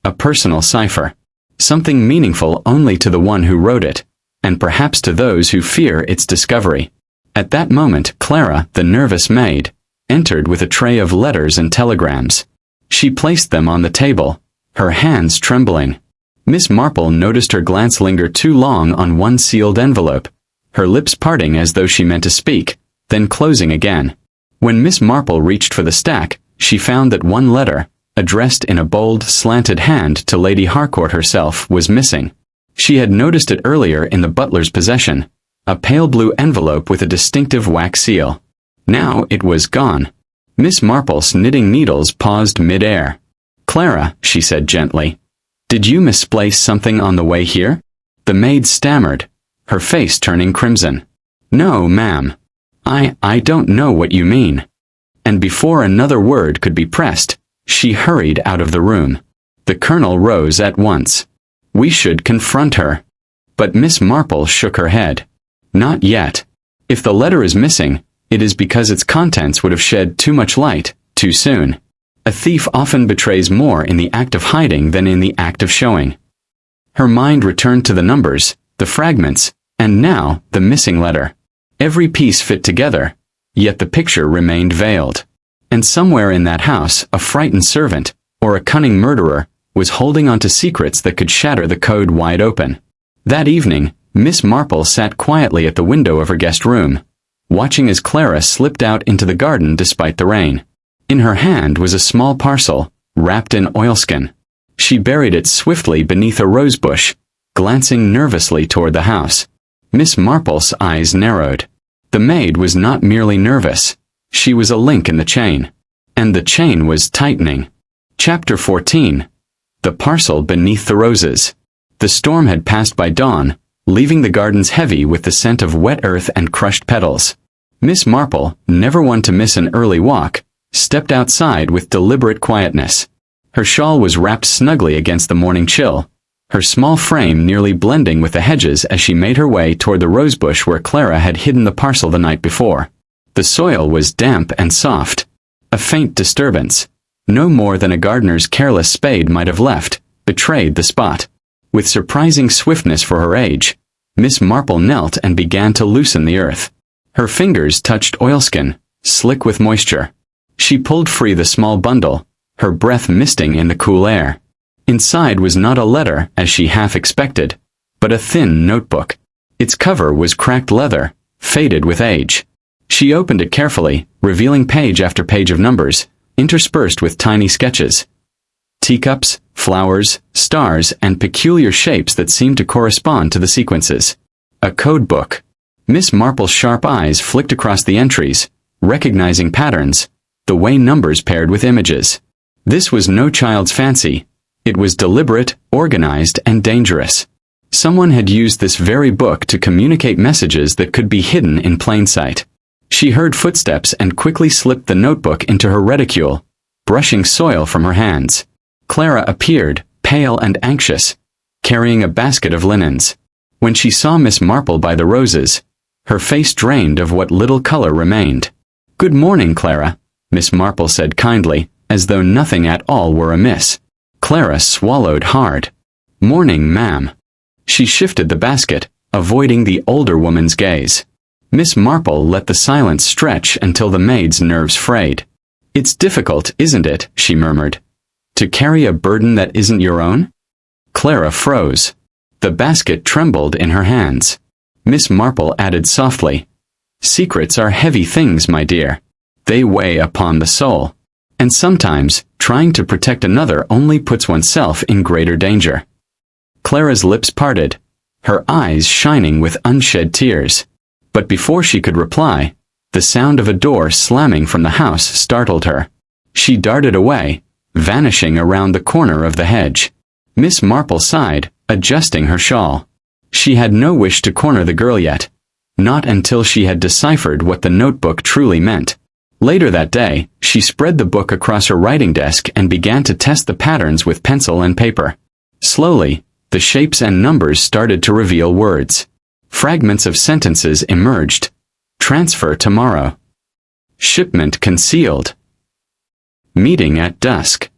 "a personal cipher. Something meaningful only to the one who wrote it, and perhaps to those who fear its discovery." At that moment, Clara, the nervous maid, entered with a tray of letters and telegrams. She placed them on the table, her hands trembling. Miss Marple noticed her glance linger too long on one sealed envelope, her lips parting as though she meant to speak, then closing again. When Miss Marple reached for the stack, she found that one letter, addressed in a bold, slanted hand to Lady Harcourt herself, was missing. She had noticed it earlier in the butler's possession, a pale blue envelope with a distinctive wax seal. Now it was gone. Miss Marple's knitting needles paused mid-air. "Clara," she said gently, "did you misplace something on the way here?" The maid stammered, her face turning crimson. "No, ma'am. I don't know what you mean." And before another word could be pressed, she hurried out of the room. The colonel rose at once. "We should confront her." But Miss Marple shook her head. "Not yet. If the letter is missing, it is because its contents would have shed too much light, too soon. A thief often betrays more in the act of hiding than in the act of showing." Her mind returned to the numbers, the fragments, and now the missing letter. Every piece fit together, yet the picture remained veiled. And somewhere in that house, a frightened servant, or a cunning murderer, was holding on to secrets that could shatter the code wide open. That evening, Miss Marple sat quietly at the window of her guest room, watching as Clara slipped out into the garden despite the rain. In her hand was a small parcel, wrapped in oilskin. She buried it swiftly beneath a rosebush, glancing nervously toward the house. Miss Marple's eyes narrowed. The maid was not merely nervous. She was a link in the chain. And the chain was tightening. Chapter 14. The Parcel Beneath the Roses. The storm had passed by dawn, leaving the gardens heavy with the scent of wet earth and crushed petals. Miss Marple, never one to miss an early walk, stepped outside with deliberate quietness. Her shawl was wrapped snugly against the morning chill, her small frame nearly blending with the hedges as she made her way toward the rosebush where Clara had hidden the parcel the night before. The soil was damp and soft. A faint disturbance, no more than a gardener's careless spade might have left, betrayed the spot. With surprising swiftness for her age, Miss Marple knelt and began to loosen the earth. Her fingers touched oilskin, slick with moisture. She pulled free the small bundle, her breath misting in the cool air. Inside was not a letter, as she half expected, but a thin notebook. Its cover was cracked leather, faded with age. She opened it carefully, revealing page after page of numbers, interspersed with tiny sketches. Teacups, flowers, stars, and peculiar shapes that seemed to correspond to the sequences. A code book. Miss Marple's sharp eyes flicked across the entries, recognizing patterns, the way numbers paired with images. This was no child's fancy. It was deliberate, organized, and dangerous. Someone had used this very book to communicate messages that could be hidden in plain sight. She heard footsteps and quickly slipped the notebook into her reticule, brushing soil from her hands. Clara appeared, pale and anxious, carrying a basket of linens. When she saw Miss Marple by the roses, her face drained of what little color remained. "Good morning, Clara," Miss Marple said kindly, as though nothing at all were amiss. Clara swallowed hard. "Morning, ma'am." She shifted the basket, avoiding the older woman's gaze. Miss Marple let the silence stretch until the maid's nerves frayed. "It's difficult, isn't it?" she murmured. "To carry a burden that isn't your own?" Clara froze. The basket trembled in her hands. Miss Marple added softly, "Secrets are heavy things, my dear. They weigh upon the soul. And sometimes, trying to protect another only puts oneself in greater danger." Clara's lips parted, her eyes shining with unshed tears. But before she could reply, the sound of a door slamming from the house startled her. She darted away, vanishing around the corner of the hedge. Miss Marple sighed, adjusting her shawl. She had no wish to corner the girl yet, not until she had deciphered what the notebook truly meant. Later that day, she spread the book across her writing desk and began to test the patterns with pencil and paper. Slowly, the shapes and numbers started to reveal words. Fragments of sentences emerged. Transfer tomorrow. Shipment concealed. Meeting at dusk.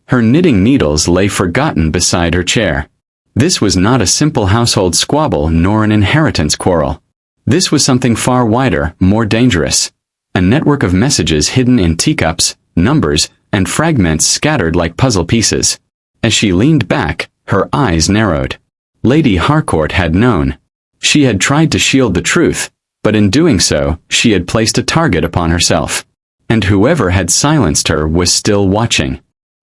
Her knitting needles lay forgotten beside her chair. This was not a simple household squabble nor an inheritance quarrel. This was something far wider, more dangerous. A network of messages hidden in teacups, numbers, and fragments scattered like puzzle pieces. As she leaned back, her eyes narrowed. Lady Harcourt had known. She had tried to shield the truth, but in doing so, she had placed a target upon herself. And whoever had silenced her was still watching.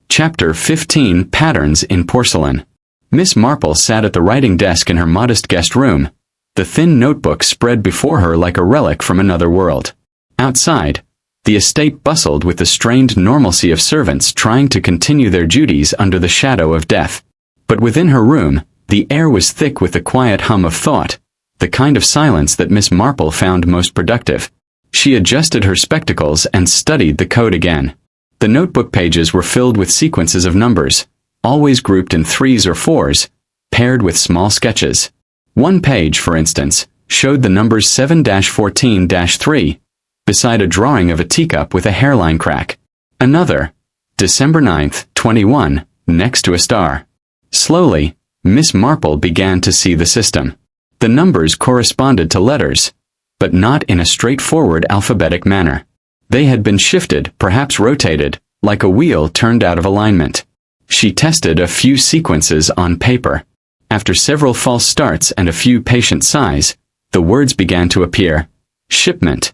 Chapter 15: Patterns in Porcelain. Miss Marple sat at the writing desk in her modest guest room, the thin notebook spread before her like a relic from another world. Outside, the estate bustled with the strained normalcy of servants trying to continue their duties under the shadow of death. But within her room, the air was thick with the quiet hum of thought, the kind of silence that Miss Marple found most productive. She adjusted her spectacles and studied the code again. The notebook pages were filled with sequences of numbers, always grouped in 3s or 4s, paired with small sketches. One page, for instance, showed the numbers 7-14-3, beside a drawing of a teacup with a hairline crack. Another, December 9th, 21, next to a star. Slowly, Miss Marple began to see the system. The numbers corresponded to letters, but not in a straightforward alphabetic manner. They had been shifted, perhaps rotated, like a wheel turned out of alignment. She tested a few sequences on paper. After several false starts and a few patient sighs, the words began to appear. Shipment.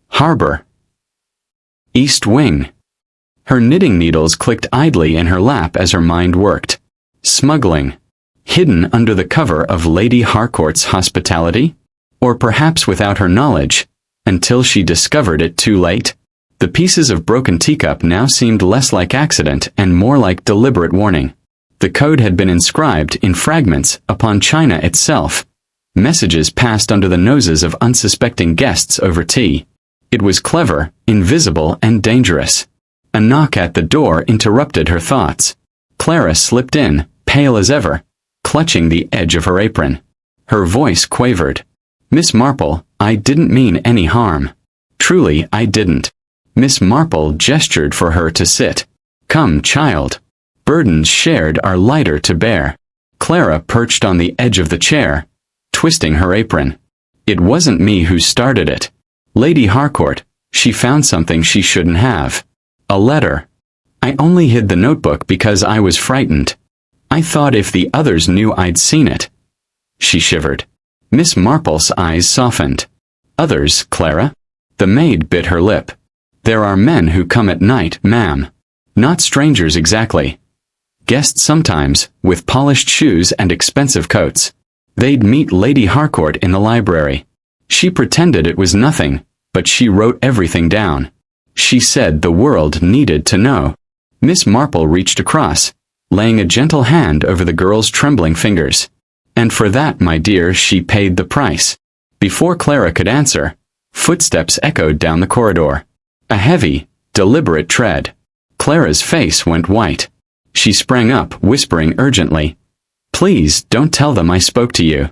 Harbor. East Wing. Her knitting needles clicked idly in her lap as her mind worked. Smuggling. Hidden under the cover of Lady Harcourt's hospitality? Or perhaps without her knowledge, until she discovered it too late? The pieces of Broken Teacup now seemed less like accident and more like deliberate warning. The code had been inscribed in fragments upon china itself. Messages passed under the noses of unsuspecting guests over tea. It was clever, invisible, and dangerous. A knock at the door interrupted her thoughts. Clara slipped in, pale as ever, clutching the edge of her apron. Her voice quavered. "Miss Marple, I didn't mean any harm. Truly, I didn't." Miss Marple gestured for her to sit. "Come, child. Burdens shared are lighter to bear." Clara perched on the edge of the chair, twisting her apron. "It wasn't me who started it. Lady Harcourt, she found something she shouldn't have. A letter. I only hid the notebook because I was frightened. I thought if the others knew I'd seen it, She shivered. Miss Marple's eyes softened. Others, Clara? The maid bit her lip. There are men who come at night, ma'am. Not strangers exactly. Guests sometimes, with polished shoes and expensive coats. They'd meet Lady Harcourt in the library. She pretended it was nothing, but she wrote everything down. She said the world needed to know. Miss Marple reached across, laying a gentle hand over the girl's trembling fingers. And for that, my dear, she paid the price. Before Clara could answer, footsteps echoed down the corridor. A heavy, deliberate tread. Clara's face went white. She sprang up, whispering urgently, "Please, don't tell them I spoke to you."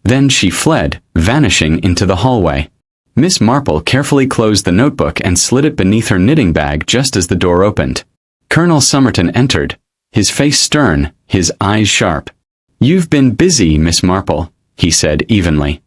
Then she fled, vanishing into the hallway. Miss Marple carefully closed the notebook and slid it beneath her knitting bag just as the door opened. Colonel Somerton entered, his face stern, his eyes sharp. "You've been busy, Miss Marple," he said evenly.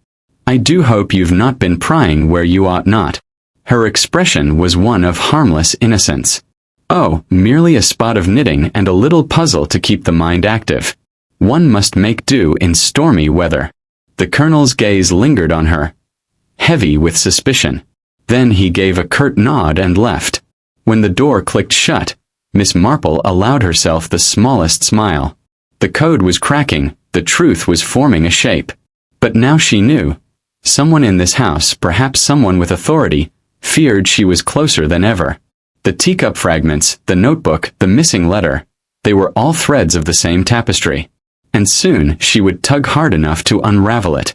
"I do hope you've not been prying where you ought not." Her expression was one of harmless innocence. Oh, merely a spot of knitting and a little puzzle to keep the mind active. One must make do in stormy weather. The colonel's gaze lingered on her, heavy with suspicion. Then he gave a curt nod and left. When the door clicked shut, Miss Marple allowed herself the smallest smile. The code was cracking, the truth was forming a shape. But now she knew. Someone in this house, perhaps someone with authority, feared she was closer than ever. The teacup fragments, the notebook, the missing letter, they were all threads of the same tapestry. And soon she would tug hard enough to unravel it.